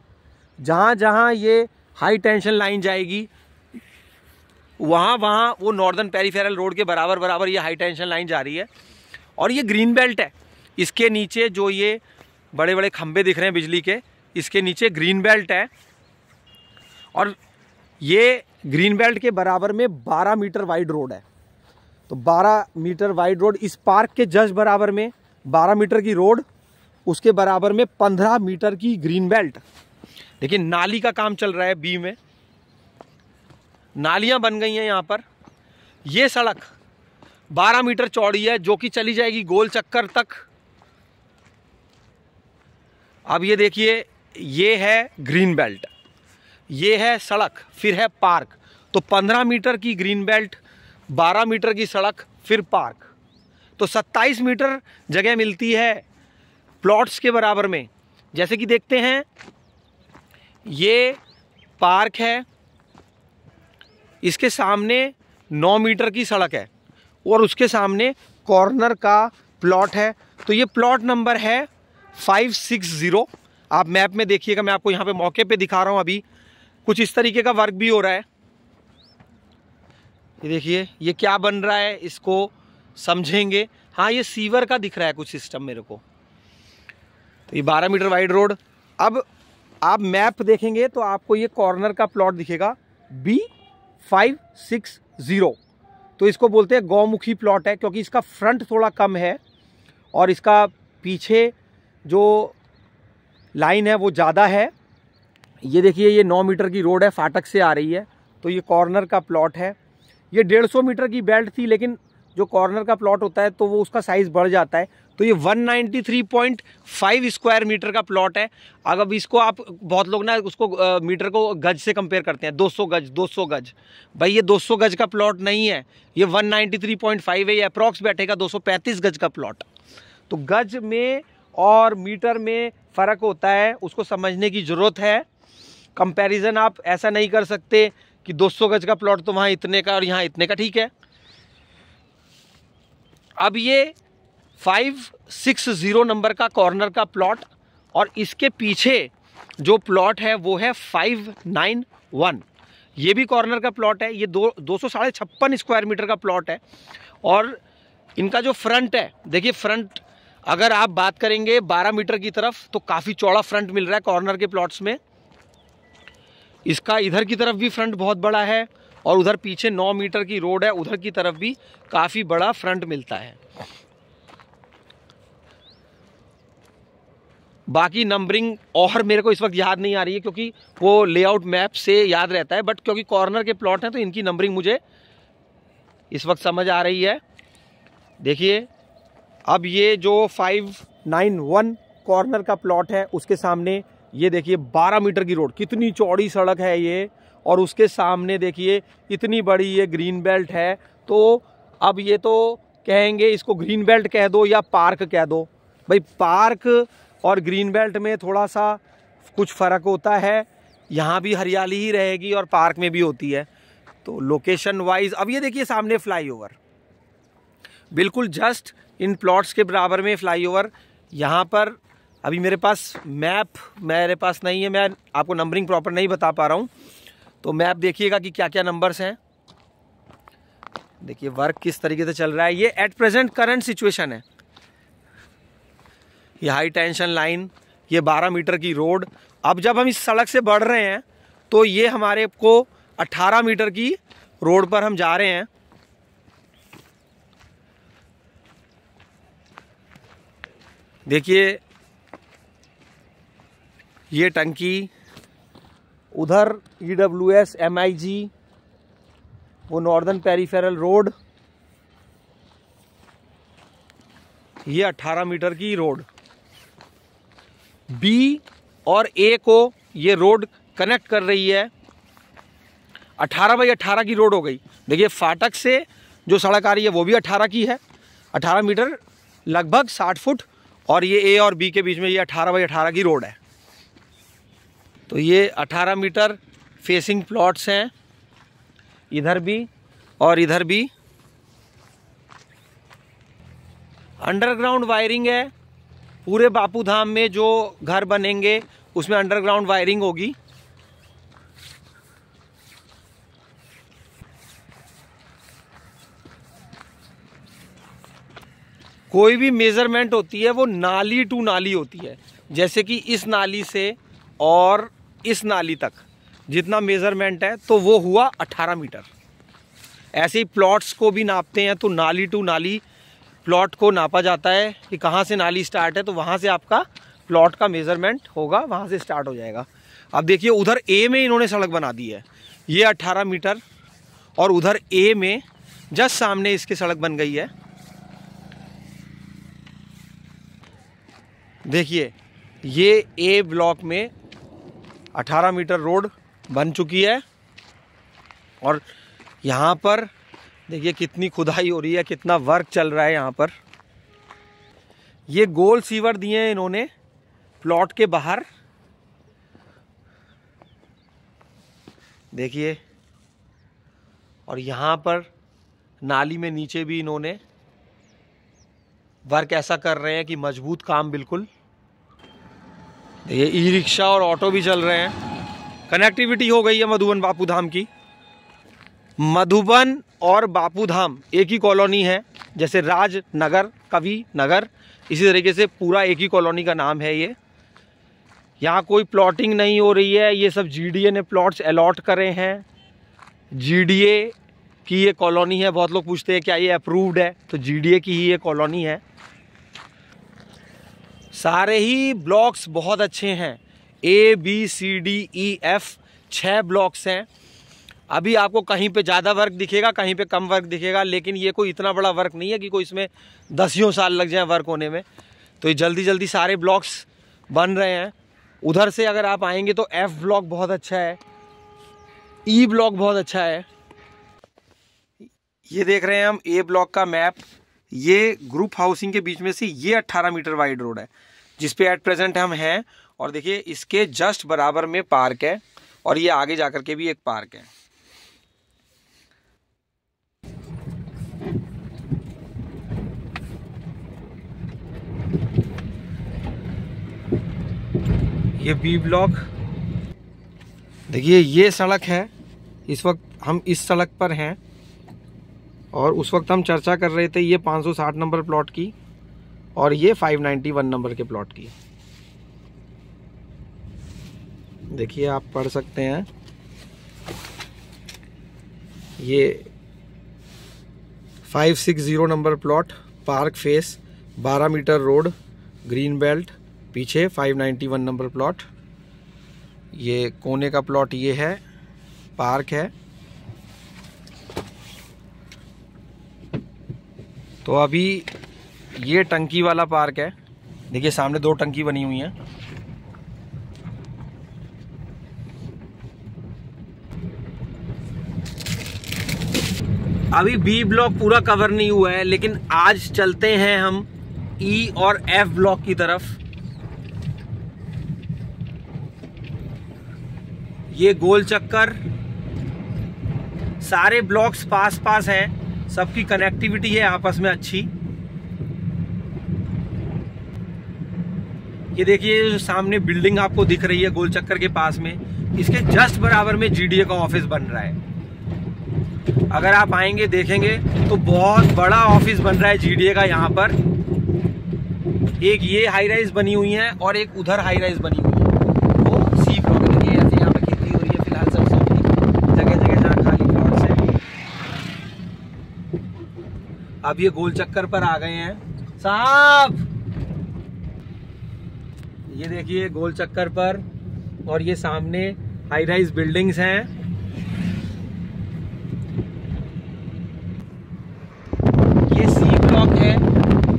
जहाँ जहाँ ये हाई टेंशन लाइन जाएगी वहाँ वहाँ वो नॉर्दर्न पेरिफेरल रोड के बराबर बराबर ये हाई टेंशन लाइन जा रही है। और ये ग्रीन बेल्ट है, इसके नीचे जो ये बड़े बड़े खंभे दिख रहे हैं बिजली के, इसके नीचे ग्रीन बेल्ट है। और ये ग्रीन बेल्ट के बराबर में 12 मीटर वाइड रोड है। तो 12 मीटर वाइड रोड, इस पार्क के जस्ट बराबर में 12 मीटर की रोड, उसके बराबर में 15 मीटर की ग्रीन बेल्ट। लेकिन नाली का काम चल रहा है, बी में नालियां बन गई हैं यहाँ पर। ये सड़क 12 मीटर चौड़ी है जो कि चली जाएगी गोल चक्कर तक। अब ये देखिए ये है ग्रीन बेल्ट, ये है सड़क, फिर है पार्क। तो 15 मीटर की ग्रीन बेल्ट, 12 मीटर की सड़क, फिर पार्क, तो 27 मीटर जगह मिलती है प्लॉट्स के बराबर में। जैसे कि देखते हैं ये पार्क है, इसके सामने 9 मीटर की सड़क है और उसके सामने कॉर्नर का प्लॉट है। तो ये प्लॉट नंबर है 560। आप मैप में देखिएगा, मैं आपको यहाँ पे मौके पे दिखा रहा हूँ। अभी कुछ इस तरीके का वर्क भी हो रहा है। ये देखिए ये क्या बन रहा है, इसको समझेंगे। हाँ ये सीवर का दिख रहा है कुछ सिस्टम मेरे को। तो ये 12 मीटर वाइड रोड। अब आप मैप देखेंगे तो आपको ये कॉर्नर का प्लॉट दिखेगा B560। तो इसको बोलते हैं गौमुखी प्लॉट है, क्योंकि इसका फ्रंट थोड़ा कम है और इसका पीछे जो लाइन है वो ज़्यादा है। ये देखिए ये 9 मीटर की रोड है, फाटक से आ रही है। तो ये कॉर्नर का प्लॉट है। ये 150 मीटर की बेल्ट थी, लेकिन जो कॉर्नर का प्लॉट होता है तो वो उसका साइज़ बढ़ जाता है। तो ये 193.5 स्क्वायर मीटर का प्लॉट है। अगर इसको आप, बहुत लोग ना उसको मीटर को गज से कंपेयर करते हैं, 200 गज 200 गज। भाई ये 200 गज का प्लॉट नहीं है, ये 193.5 है। ये अप्रॉक्स बैठेगा 235 गज का प्लॉट। तो गज में और मीटर में फ़र्क होता है, उसको समझने की ज़रूरत है। कंपैरिजन आप ऐसा नहीं कर सकते कि 200 गज का प्लॉट तो वहाँ इतने का और यहाँ इतने का, ठीक है। अब ये 560 नंबर का कॉर्नर का प्लॉट और इसके पीछे जो प्लॉट है वो है 591। ये भी कॉर्नर का प्लॉट है। ये 256 स्क्वायर मीटर का प्लॉट है। और इनका जो फ्रंट है, देखिए फ्रंट अगर आप बात करेंगे 12 मीटर की तरफ तो काफ़ी चौड़ा फ्रंट मिल रहा है कॉर्नर के प्लॉट्स में। इसका इधर की तरफ भी फ्रंट बहुत बड़ा है और उधर पीछे 9 मीटर की रोड है, उधर की तरफ भी काफ़ी बड़ा फ्रंट मिलता है। बाकी नंबरिंग और मेरे को इस वक्त याद नहीं आ रही है, क्योंकि वो लेआउट मैप से याद रहता है, बट क्योंकि कॉर्नर के प्लॉट हैं तो इनकी नंबरिंग मुझे इस वक्त समझ आ रही है। देखिए अब ये जो 591 कॉर्नर का प्लॉट है उसके सामने ये देखिए 12 मीटर की रोड, कितनी चौड़ी सड़क है ये, और उसके सामने देखिए इतनी बड़ी ये ग्रीन बेल्ट है। तो अब ये तो कहेंगे इसको ग्रीन बेल्ट कह दो या पार्क कह दो। भाई पार्क और ग्रीन बेल्ट में थोड़ा सा कुछ फ़र्क होता है। यहाँ भी हरियाली ही रहेगी और पार्क में भी होती है। तो लोकेशन वाइज अब ये देखिए सामने फ्लाईओवर, बिल्कुल जस्ट इन प्लॉट्स के बराबर में फ्लाईओवर। यहाँ पर अभी मेरे पास मैप मेरे पास नहीं है, मैं आपको नंबरिंग प्रॉपर नहीं बता पा रहा हूँ। तो मैप देखिएगा कि क्या क्या नंबर्स हैं। देखिए वर्क किस तरीके से चल रहा है। ये एट प्रेजेंट करंट सिचुएशन है। ये हाई टेंशन लाइन, ये 12 मीटर की रोड। अब जब हम इस सड़क से बढ़ रहे हैं तो ये हमारे को 18 मीटर की रोड पर हम जा रहे हैं। देखिए ये टंकी, उधर EWS MIG, वो नॉर्दर्न पेरिफेरल रोड, ये 18 मीटर की रोड। B और A को ये रोड कनेक्ट कर रही है। 18 बाई 18 की रोड हो गई। देखिए फाटक से जो सड़क आ रही है वो भी 18 की है, 18 मीटर लगभग 60 फुट। और ये A और B के बीच में ये 18 बाई 18 की रोड है। तो ये 18 मीटर फेसिंग प्लॉट्स हैं, इधर भी और इधर भी। अंडरग्राउंड वायरिंग है। पूरे बापू धाम में जो घर बनेंगे उसमें अंडरग्राउंड वायरिंग होगी। कोई भी मेजरमेंट होती है वो नाली टू नाली होती है। जैसे कि इस नाली से और इस नाली तक जितना मेजरमेंट है तो वो हुआ 18 मीटर। ऐसे ही प्लॉट्स को भी नापते हैं तो नाली टू नाली प्लॉट को नापा जाता है कि कहाँ से नाली स्टार्ट है तो वहाँ से आपका प्लॉट का मेजरमेंट होगा, वहाँ से स्टार्ट हो जाएगा। अब देखिए उधर A में इन्होंने सड़क बना दी है, ये 18 मीटर, और उधर A में जस्ट सामने इसके सड़क बन गई है। देखिए ये A ब्लॉक में 18 मीटर रोड बन चुकी है। और यहाँ पर देखिए कितनी खुदाई हो रही है, कितना वर्क चल रहा है यहाँ पर। ये गोल सीवर दिए हैं इन्होंने प्लॉट के बाहर, देखिए। और यहाँ पर नाली में नीचे भी इन्होंने वर्क ऐसा कर रहे हैं कि मजबूत काम बिल्कुल। ये ई रिक्शा और ऑटो भी चल रहे हैं। कनेक्टिविटी हो गई है मधुबन बापू धाम की। मधुबन और बापू धाम एक ही कॉलोनी है, जैसे राजनगर, कवि नगर, इसी तरीके से पूरा एक ही कॉलोनी का नाम है ये। यहाँ कोई प्लॉटिंग नहीं हो रही है, ये सब GDA ने प्लॉट्स अलॉट करे हैं। GDA की ये कॉलोनी है। बहुत लोग पूछते हैं क्या ये अप्रूव्ड है, तो GDA की ही ये कॉलोनी है। सारे ही ब्लॉक्स बहुत अच्छे हैं। A B C D E F 6 blocks हैं। अभी आपको कहीं पे ज़्यादा वर्क दिखेगा, कहीं पे कम वर्क दिखेगा, लेकिन ये कोई इतना बड़ा वर्क नहीं है कि कोई इसमें 10 साल लग जाए वर्क होने में। तो ये जल्दी जल्दी सारे ब्लॉक्स बन रहे हैं। उधर से अगर आप आएंगे तो F ब्लॉक बहुत अच्छा है, E ब्लॉक बहुत अच्छा है। ये देख रहे हैं हम A ब्लॉक का मैप। ये ग्रुप हाउसिंग के बीच में से ये 18 मीटर वाइड रोड है जिस पे एट प्रेजेंट हम हैं। और देखिए इसके जस्ट बराबर में पार्क है, और ये आगे जाकर के भी एक पार्क है। ये B ब्लॉक, देखिए ये सड़क है। इस वक्त हम इस सड़क पर हैं और उस वक्त हम चर्चा कर रहे थे ये 560 नंबर प्लॉट की और ये 591 नंबर के प्लॉट की। देखिए आप पढ़ सकते हैं, ये 560 number plot, park face, 12 metre road, green belt, पीछे 591 नंबर प्लॉट। ये कोने का प्लॉट ये है, पार्क है। तो अभी ये टंकी वाला पार्क है। देखिए सामने 2 टंकी बनी हुई हैं। अभी बी ब्लॉक पूरा कवर नहीं हुआ है, लेकिन आज चलते हैं हम ई और एफ ब्लॉक की तरफ। ये गोल चक्कर, सारे ब्लॉक्स पास पास हैं, सबकी कनेक्टिविटी है आपस में अच्छी। ये देखिए जो सामने बिल्डिंग आपको दिख रही है गोल चक्कर के पास में, इसके जस्ट बराबर में जीडीए का ऑफिस बन रहा है। अगर आप आएंगे देखेंगे तो बहुत बड़ा ऑफिस बन रहा है जीडीए का यहाँ पर। एक ये हाई राइज बनी हुई है और एक उधर हाई राइज बनी हुई है, वो सी ब्लॉक। देखिए ऐसे यहाँ पे खेती हो रही है फिलहाल सरसों की, जगह जगह जहाँ खाली प्लॉट्स है। अब ये गोल चक्कर पर आ गए हैं साहब, ये देखिए गोल चक्कर पर, और ये सामने हाई राइज बिल्डिंग्स हैं। ये सी ब्लॉक है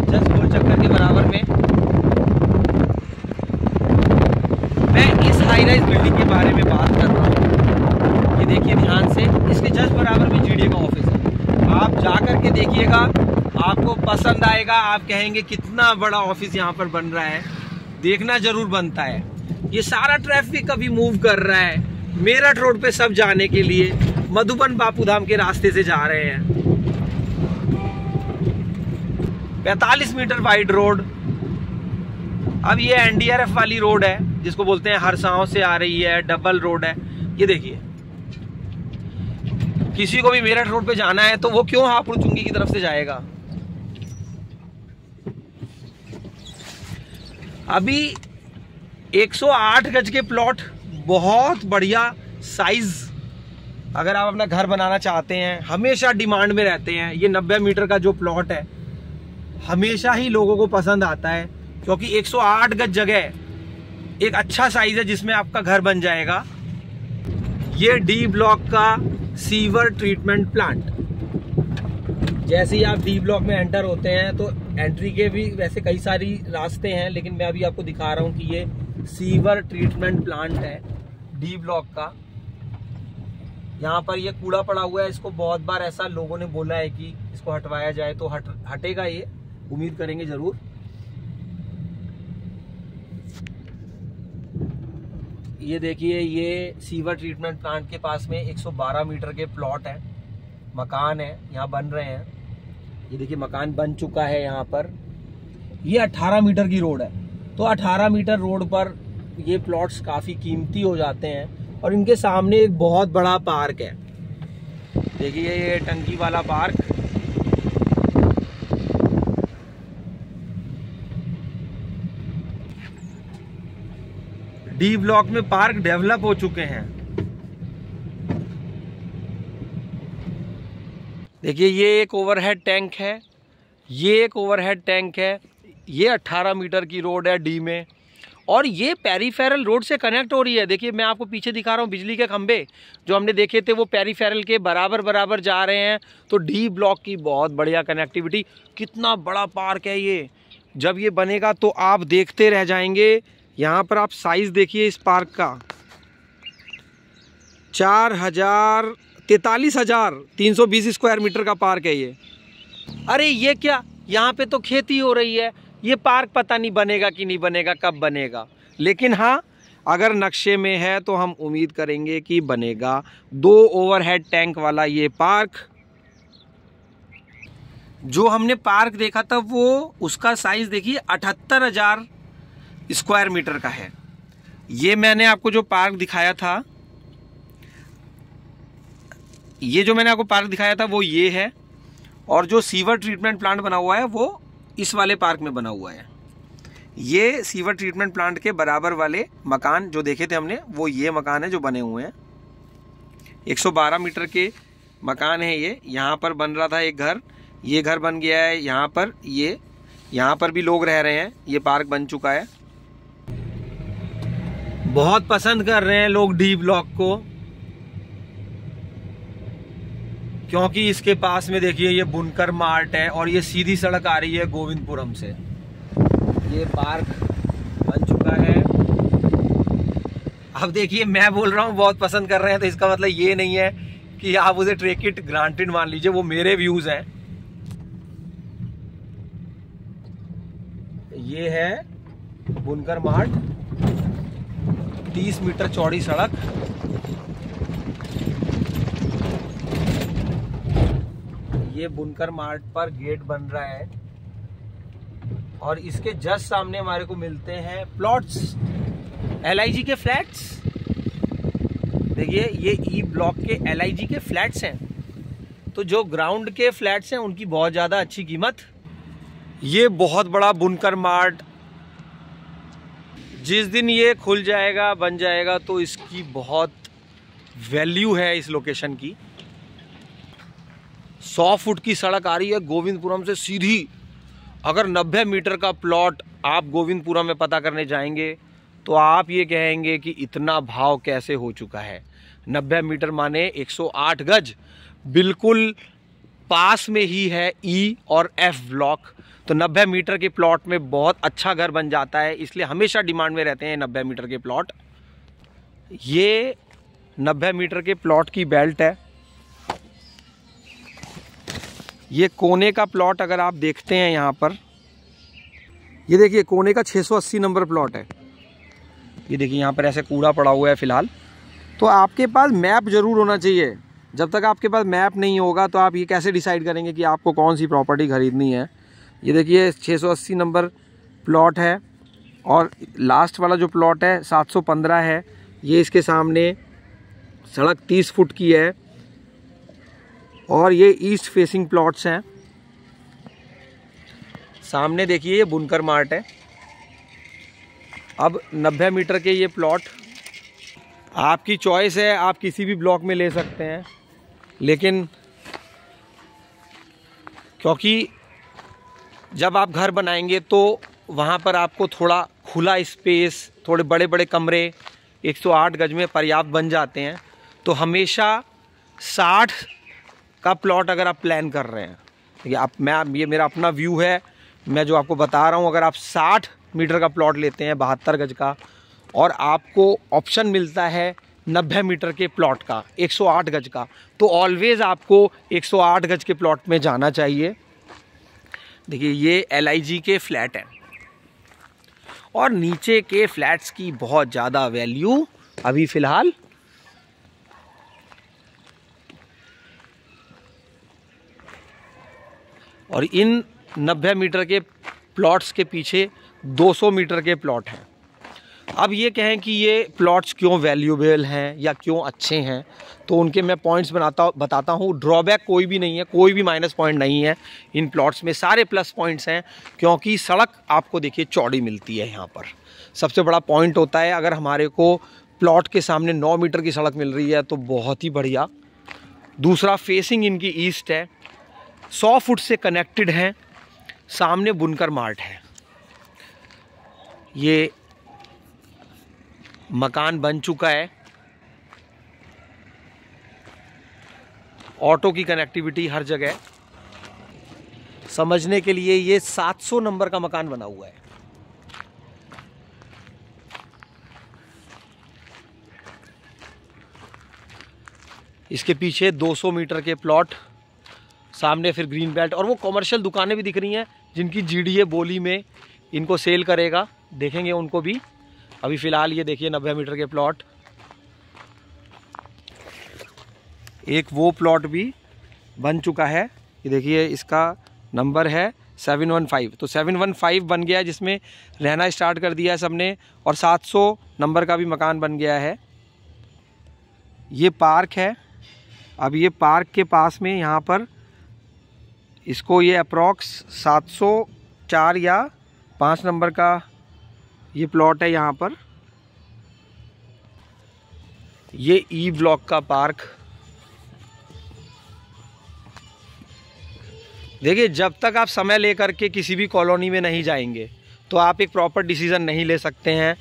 जस्ट गोल चक्कर के बराबर में। मैं इस हाई राइज बिल्डिंग के बारे में बात कर रहा हूँ। ये देखिए ध्यान से, इसके जस्ट बराबर में जीडीए का ऑफिस है। आप जाकर के देखिएगा, आपको पसंद आएगा। आप कहेंगे कितना बड़ा ऑफिस यहाँ पर बन रहा है, देखना जरूर बनता है। ये सारा ट्रैफिक अभी मूव कर रहा है मेरठ रोड पे, सब जाने के लिए मधुबन बापूधाम के रास्ते से जा रहे हैं। 45 मीटर वाइड रोड। अब ये एनडीआरएफ वाली रोड है जिसको बोलते हैं हरसाओं से आ रही है, डबल रोड है। ये देखिए किसी को भी मेरठ रोड पे जाना है तो वो क्यों हापुड़ चुंगी की तरफ से जाएगा। अभी 108 गज के प्लॉट, बहुत बढ़िया साइज। अगर आप अपना घर बनाना चाहते हैं, हमेशा डिमांड में रहते हैं। ये 90 मीटर का जो प्लॉट है हमेशा ही लोगों को पसंद आता है, क्योंकि 108 गज जगह एक अच्छा साइज है जिसमें आपका घर बन जाएगा। ये डी ब्लॉक का सीवर ट्रीटमेंट प्लांट। जैसे ही आप डी ब्लॉक में एंटर होते हैं तो एंट्री के भी वैसे कई सारी रास्ते हैं, लेकिन मैं अभी आपको दिखा रहा हूँ कि ये सीवर ट्रीटमेंट प्लांट है डी ब्लॉक का। यहाँ पर ये कूड़ा पड़ा हुआ है, इसको बहुत बार ऐसा लोगों ने बोला है कि इसको हटवाया जाए, तो हटेगा, ये उम्मीद करेंगे जरूर। ये देखिए ये सीवर ट्रीटमेंट प्लांट के पास में 112 मीटर के प्लॉट है, मकान है, यहाँ बन रहे हैं। ये देखिए मकान बन चुका है यहाँ पर। ये 18 मीटर की रोड है, तो 18 मीटर रोड पर ये प्लॉट्स काफी कीमती हो जाते हैं। और इनके सामने एक बहुत बड़ा पार्क है। देखिए ये टंकी वाला पार्क। डी ब्लॉक में पार्क डेवलप हो चुके हैं। देखिए ये एक ओवरहेड टैंक है, ये एक ओवरहेड टैंक है। ये 18 मीटर की रोड है डी में, और ये पेरीफेरल रोड से कनेक्ट हो रही है। देखिए मैं आपको पीछे दिखा रहा हूँ, बिजली के खंभे जो हमने देखे थे वो पेरीफेरल के बराबर बराबर जा रहे हैं। तो डी ब्लॉक की बहुत बढ़िया कनेक्टिविटी। कितना बड़ा पार्क है ये, जब ये बनेगा तो आप देखते रह जाएंगे। यहाँ पर आप साइज देखिए इस पार्क का, 43,320 स्क्वायर मीटर का पार्क है ये। अरे ये क्या, यहाँ पे तो खेती हो रही है। ये पार्क पता नहीं बनेगा कि नहीं बनेगा, कब बनेगा, लेकिन हाँ अगर नक्शे में है तो हम उम्मीद करेंगे कि बनेगा। 2 ओवरहेड टैंक वाला ये पार्क। जो हमने पार्क देखा था वो उसका साइज देखिए 78,000 स्क्वायर मीटर का है। ये मैंने आपको जो पार्क दिखाया था, ये जो मैंने आपको पार्क दिखाया था वो ये है, और जो सीवर ट्रीटमेंट प्लांट बना हुआ है वो इस वाले पार्क में बना हुआ है। ये सीवर ट्रीटमेंट प्लांट के बराबर वाले मकान जो देखे थे हमने, वो ये मकान है जो बने हुए हैं। 112 मीटर के मकान है ये। यहाँ पर बन रहा था एक घर, ये घर बन गया है यहाँ पर। ये यहाँ पर भी लोग रह रहे हैं। ये पार्क बन चुका है। बहुत पसंद कर रहे हैं लोग डी ब्लॉक को, क्योंकि इसके पास में देखिए ये बुनकर मार्ट है और ये सीधी सड़क आ रही है गोविंदपुरम से। ये पार्क बन चुका है। अब देखिए मैं बोल रहा हूँ बहुत पसंद कर रहे हैं, तो इसका मतलब ये नहीं है कि आप उसे ट्रेक इट ग्रांटेड मान लीजिए, वो मेरे व्यूज हैं। ये है बुनकर मार्ट, 30 मीटर चौड़ी सड़क। ये बुनकर मार्ट पर गेट बन रहा है और इसके जस्ट सामने हमारे को मिलते हैं प्लॉट्स, LIG के फ्लैट्स। देखिए ये ई ब्लॉक के LIG के फ्लैट्स हैं, तो जो ग्राउंड के फ्लैट्स हैं उनकी बहुत ज़्यादा अच्छी कीमत। ये बहुत बड़ा बुनकर मार्ट जिस दिन ये खुल जाएगा, बन जाएगा, तो इसकी बहुत वैल्यू है इस लोकेशन की। 100 फुट की सड़क आ रही है गोविंदपुरम से सीधी। अगर 90 मीटर का प्लॉट आप गोविंदपुरम में पता करने जाएंगे तो आप ये कहेंगे कि इतना भाव कैसे हो चुका है। 90 मीटर माने 108 गज, बिल्कुल पास में ही है E और F ब्लॉक। तो 90 मीटर के प्लॉट में बहुत अच्छा घर बन जाता है, इसलिए हमेशा डिमांड में रहते हैं 90 मीटर के प्लॉट। ये 90 मीटर के प्लॉट की बेल्ट है। ये कोने का प्लॉट अगर आप देखते हैं यहाँ पर, ये देखिए कोने का 680 नंबर प्लॉट है। ये देखिए यहाँ पर ऐसे कूड़ा पड़ा हुआ है फिलहाल। तो आपके पास मैप जरूर होना चाहिए। जब तक आपके पास मैप नहीं होगा तो आप ये कैसे डिसाइड करेंगे कि आपको कौन सी प्रॉपर्टी खरीदनी है। ये देखिए 680 नंबर प्लॉट है और लास्ट वाला जो प्लॉट है 715 है। ये इसके सामने सड़क 30 फुट की है और ये ईस्ट फेसिंग प्लॉट्स हैं। सामने देखिए ये बुनकर मार्ट है। अब 90 मीटर के ये प्लॉट आपकी चॉइस है, आप किसी भी ब्लॉक में ले सकते हैं, लेकिन क्योंकि जब आप घर बनाएंगे तो वहाँ पर आपको थोड़ा खुला स्पेस, थोड़े बड़े बड़े कमरे 108 गज में पर्याप्त बन जाते हैं। तो हमेशा 60 का प्लॉट अगर आप प्लान कर रहे हैं, ये मेरा अपना व्यू है, मैं जो आपको बता रहा हूँ। अगर आप 60 मीटर का प्लॉट लेते हैं 72 गज का और आपको ऑप्शन मिलता है 90 मीटर के प्लॉट का 108 गज का, तो ऑलवेज़ आपको 108 गज के प्लॉट में जाना चाहिए। देखिए ये LIG के फ्लैट हैं और नीचे के फ्लैट्स की बहुत ज़्यादा वैल्यू अभी फ़िलहाल। और इन 90 मीटर के प्लॉट्स के पीछे 200 मीटर के प्लॉट हैं। अब ये कहें कि ये प्लॉट्स क्यों वैल्यूएबल हैं या क्यों अच्छे हैं, तो उनके मैं पॉइंट्स बताता हूँ। ड्रॉबैक कोई भी नहीं है, कोई भी माइनस पॉइंट नहीं है इन प्लॉट्स में, सारे प्लस पॉइंट्स हैं। क्योंकि सड़क आपको देखिए चौड़ी मिलती है। यहाँ पर सबसे बड़ा पॉइंट होता है, अगर हमारे को प्लॉट के सामने 9 मीटर की सड़क मिल रही है तो बहुत ही बढ़िया। दूसरा, फेसिंग इनकी ईस्ट है, 100 फुट से कनेक्टेड हैं, सामने बुनकर मार्ट है। ये मकान बन चुका है, ऑटो की कनेक्टिविटी हर जगह। समझने के लिए ये 700 नंबर का मकान बना हुआ है। इसके पीछे 200 मीटर के प्लॉट, सामने फिर ग्रीन बेल्ट, और वो कॉमर्शियल दुकानें भी दिख रही हैं जिनकी GDA बोली में इनको सेल करेगा, देखेंगे उनको भी। अभी फ़िलहाल ये देखिए 90 मीटर के प्लॉट। एक वो प्लॉट भी बन चुका है, ये देखिए इसका नंबर है 715। तो 715 बन गया है, जिसमें रहना स्टार्ट कर दिया है सबने, और 700 नंबर का भी मकान बन गया है। ये पार्क है। अब ये पार्क के पास में यहाँ पर इसको ये अप्रॉक्स 704 या 5 नंबर का ये प्लॉट है। यहाँ पर ये E ब्लॉक का पार्क। देखिए जब तक आप समय लेकर के किसी भी कॉलोनी में नहीं जाएंगे तो आप एक प्रॉपर डिसीज़न नहीं ले सकते हैं।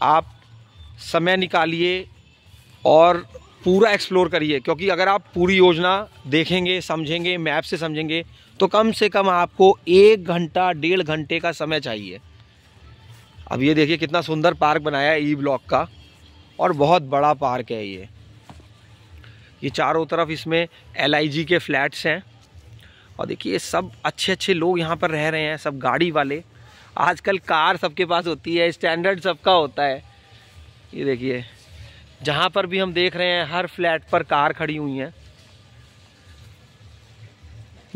आप समय निकालिए और पूरा एक्सप्लोर करिए, क्योंकि अगर आप पूरी योजना देखेंगे, समझेंगे, मैप से समझेंगे, तो कम से कम आपको 1 घंटा 1.5 घंटे का समय चाहिए। अब ये देखिए कितना सुंदर पार्क बनाया है E ब्लॉक का, और बहुत बड़ा पार्क है ये। ये चारों तरफ इसमें LIG के फ्लैट्स हैं। और देखिए सब अच्छे अच्छे लोग यहाँ पर रह रहे हैं, सब गाड़ी वाले। आजकल कार सबके पास होती है, स्टैंडर्ड सबका होता है। ये देखिए जहाँ पर भी हम देख रहे हैं हर फ्लैट पर कार खड़ी हुई हैं।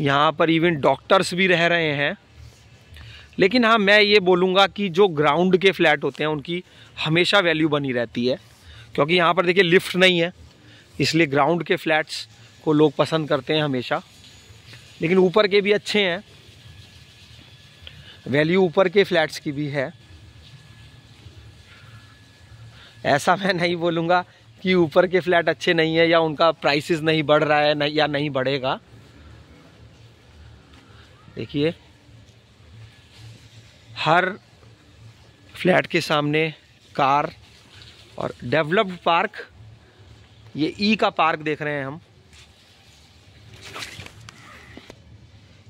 यहाँ पर इवन डॉक्टर्स भी रह रहे हैं। लेकिन हाँ, मैं ये बोलूँगा कि जो ग्राउंड के फ्लैट होते हैं उनकी हमेशा वैल्यू बनी रहती है, क्योंकि यहाँ पर देखिए लिफ्ट नहीं है, इसलिए ग्राउंड के फ्लैट्स को लोग पसंद करते हैं हमेशा। लेकिन ऊपर के भी अच्छे हैं, वैल्यू ऊपर के फ्लैट्स की भी है। ऐसा मैं नहीं बोलूँगा कि ऊपर के फ्लैट अच्छे नहीं है या उनका प्राइसेस नहीं बढ़ रहा है नहीं, या नहीं बढ़ेगा। देखिए हर फ्लैट के सामने कार और डेवलप्ड पार्क, ये ई का पार्क देख रहे हैं हम।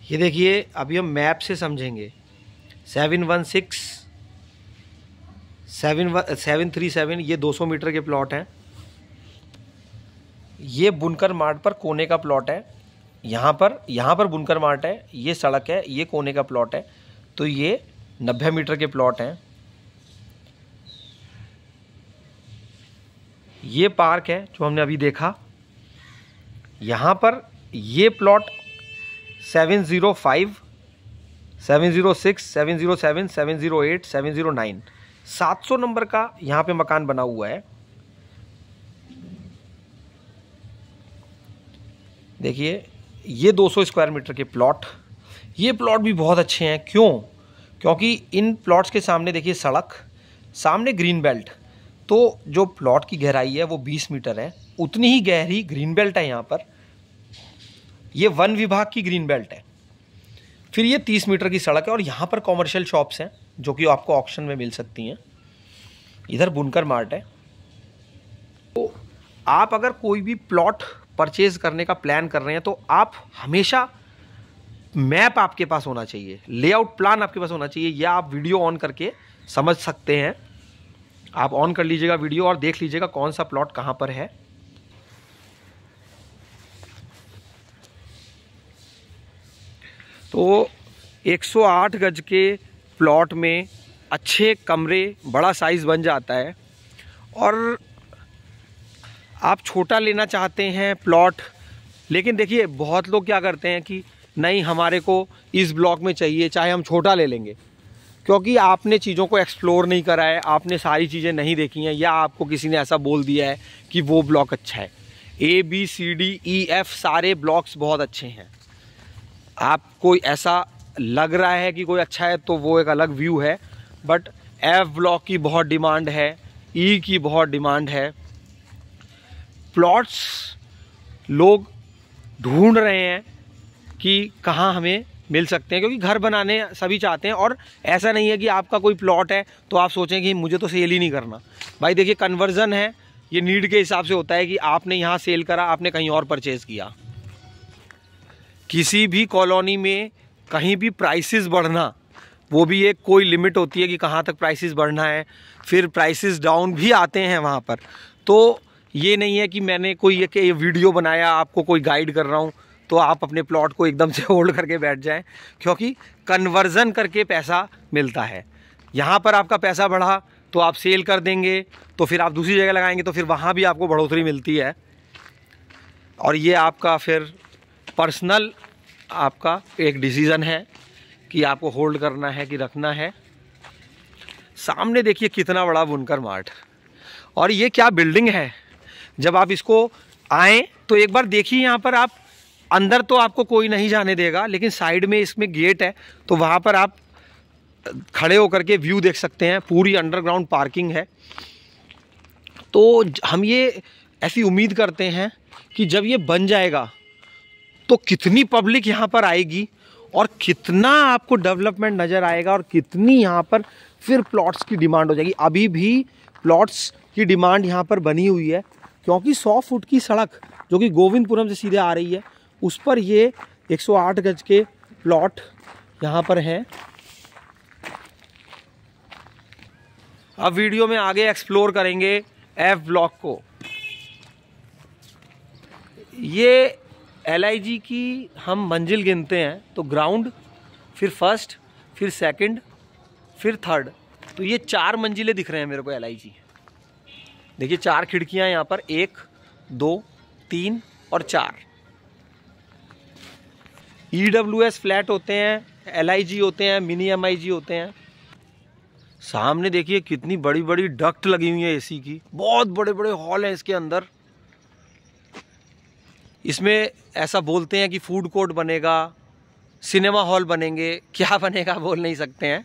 ये देखिए अभी हम मैप से समझेंगे। 737 ये 200 मीटर के प्लॉट हैं। ये बुनकर मार्ट पर कोने का प्लॉट है। यहाँ पर बुनकर मार्ट है, ये सड़क है, ये कोने का प्लॉट है। तो ये 90 मीटर के प्लॉट हैं। ये पार्क है जो हमने अभी देखा। यहाँ पर ये प्लॉट 705, 706, 707, 708, 709, 700 नंबर का यहाँ पे मकान बना हुआ है। देखिए ये 200 स्क्वायर मीटर के प्लॉट, ये प्लॉट भी बहुत अच्छे हैं। क्यों? क्योंकि इन प्लॉट्स के सामने देखिए सड़क, सामने ग्रीन बेल्ट। तो जो प्लॉट की गहराई है वो 20 मीटर है, उतनी ही गहरी ग्रीन बेल्ट है यहाँ पर। ये वन विभाग की ग्रीन बेल्ट है। फिर ये 30 मीटर की सड़क है और यहाँ पर कॉमर्शियल शॉप्स हैं जो कि आपको ऑक्शन में मिल सकती हैं। इधर बुनकर मार्ट है। तो आप अगर कोई भी प्लॉट परचेज करने का प्लान कर रहे हैं तो आप हमेशा मैप आपके पास होना चाहिए, लेआउट प्लान आपके पास होना चाहिए, या आप वीडियो ऑन करके समझ सकते हैं। आप ऑन कर लीजिएगा वीडियो और देख लीजिएगा कौन सा प्लॉट कहाँ पर है। तो 108 गज के प्लॉट में अच्छे कमरे, बड़ा साइज़ बन जाता है। और आप छोटा लेना चाहते हैं प्लॉट, लेकिन देखिए बहुत लोग क्या करते हैं कि नहीं हमारे को इस ब्लॉक में चाहिए, चाहे हम छोटा ले लेंगे, क्योंकि आपने चीज़ों को एक्सप्लोर नहीं करा है, आपने सारी चीज़ें नहीं देखी हैं, या आपको किसी ने ऐसा बोल दिया है कि वो ब्लॉक अच्छा है। ABCDEF सारे ब्लॉक्स बहुत अच्छे हैं। आपको ऐसा लग रहा है कि कोई अच्छा है तो वो एक अलग व्यू है, बट F ब्लॉक की बहुत डिमांड है, E की बहुत डिमांड है। प्लॉट्स लोग ढूंढ रहे हैं कि कहाँ हमें मिल सकते हैं, क्योंकि घर बनाने सभी चाहते हैं। और ऐसा नहीं है कि आपका कोई प्लॉट है तो आप सोचें कि मुझे तो सेल ही नहीं करना। भाई देखिए कन्वर्जन है, ये नीड के हिसाब से होता है कि आपने यहाँ सेल करा, आपने कहीं और परचेज किया। किसी भी कॉलोनी में कहीं भी प्राइसेस बढ़ना, वो भी एक कोई लिमिट होती है कि कहाँ तक प्राइसेस बढ़ना है। फिर प्राइसेस डाउन भी आते हैं वहाँ पर। तो ये नहीं है कि मैंने कोई ये वीडियो बनाया, आपको कोई गाइड कर रहा हूँ तो आप अपने प्लॉट को एकदम से होल्ड करके बैठ जाएं, क्योंकि कन्वर्जन करके पैसा मिलता है। यहाँ पर आपका पैसा बढ़ा तो आप सेल कर देंगे, तो फिर आप दूसरी जगह लगाएंगे तो फिर वहाँ भी आपको बढ़ोतरी मिलती है। और ये आपका फिर पर्सनल आपका एक डिसीज़न है कि आपको होल्ड करना है कि रखना है। सामने देखिए कितना बड़ा बुनकर मार्ट, और ये क्या बिल्डिंग है। जब आप इसको आएँ तो एक बार देखिए, यहाँ पर आप अंदर तो आपको कोई नहीं जाने देगा, लेकिन साइड में इसमें गेट है, तो वहाँ पर आप खड़े होकर के व्यू देख सकते हैं। पूरी अंडरग्राउंड पार्किंग है। तो हम ये ऐसी उम्मीद करते हैं कि जब ये बन जाएगा तो कितनी पब्लिक यहाँ पर आएगी और कितना आपको डेवलपमेंट नज़र आएगा, और कितनी यहाँ पर फिर प्लॉट्स की डिमांड हो जाएगी। अभी भी प्लॉट्स की डिमांड यहाँ पर बनी हुई है, क्योंकि 100 फुट की सड़क जो कि गोविंदपुरम से सीधे आ रही है, उस पर ये 108 गज के प्लॉट यहाँ पर हैं। अब वीडियो में आगे एक्सप्लोर करेंगे F ब्लॉक को। ये LIG की हम मंजिल गिनते हैं तो ग्राउंड, फिर फर्स्ट, फिर सेकंड, फिर थर्ड, तो ये 4 मंजिलें दिख रहे हैं मेरे को LIG। देखिए 4 खिड़कियां यहाँ पर, 1, 2, 3 और 4। EWS फ्लैट होते हैं, LIG होते हैं, मिनी MIG होते हैं। सामने देखिए कितनी बड़ी बड़ी डक्ट लगी हुई है AC की, बहुत बड़े बड़े हॉल हैं इसके अंदर। इसमें ऐसा बोलते हैं कि फूड कोर्ट बनेगा, सिनेमा हॉल बनेंगे, क्या बनेगा बोल नहीं सकते हैं।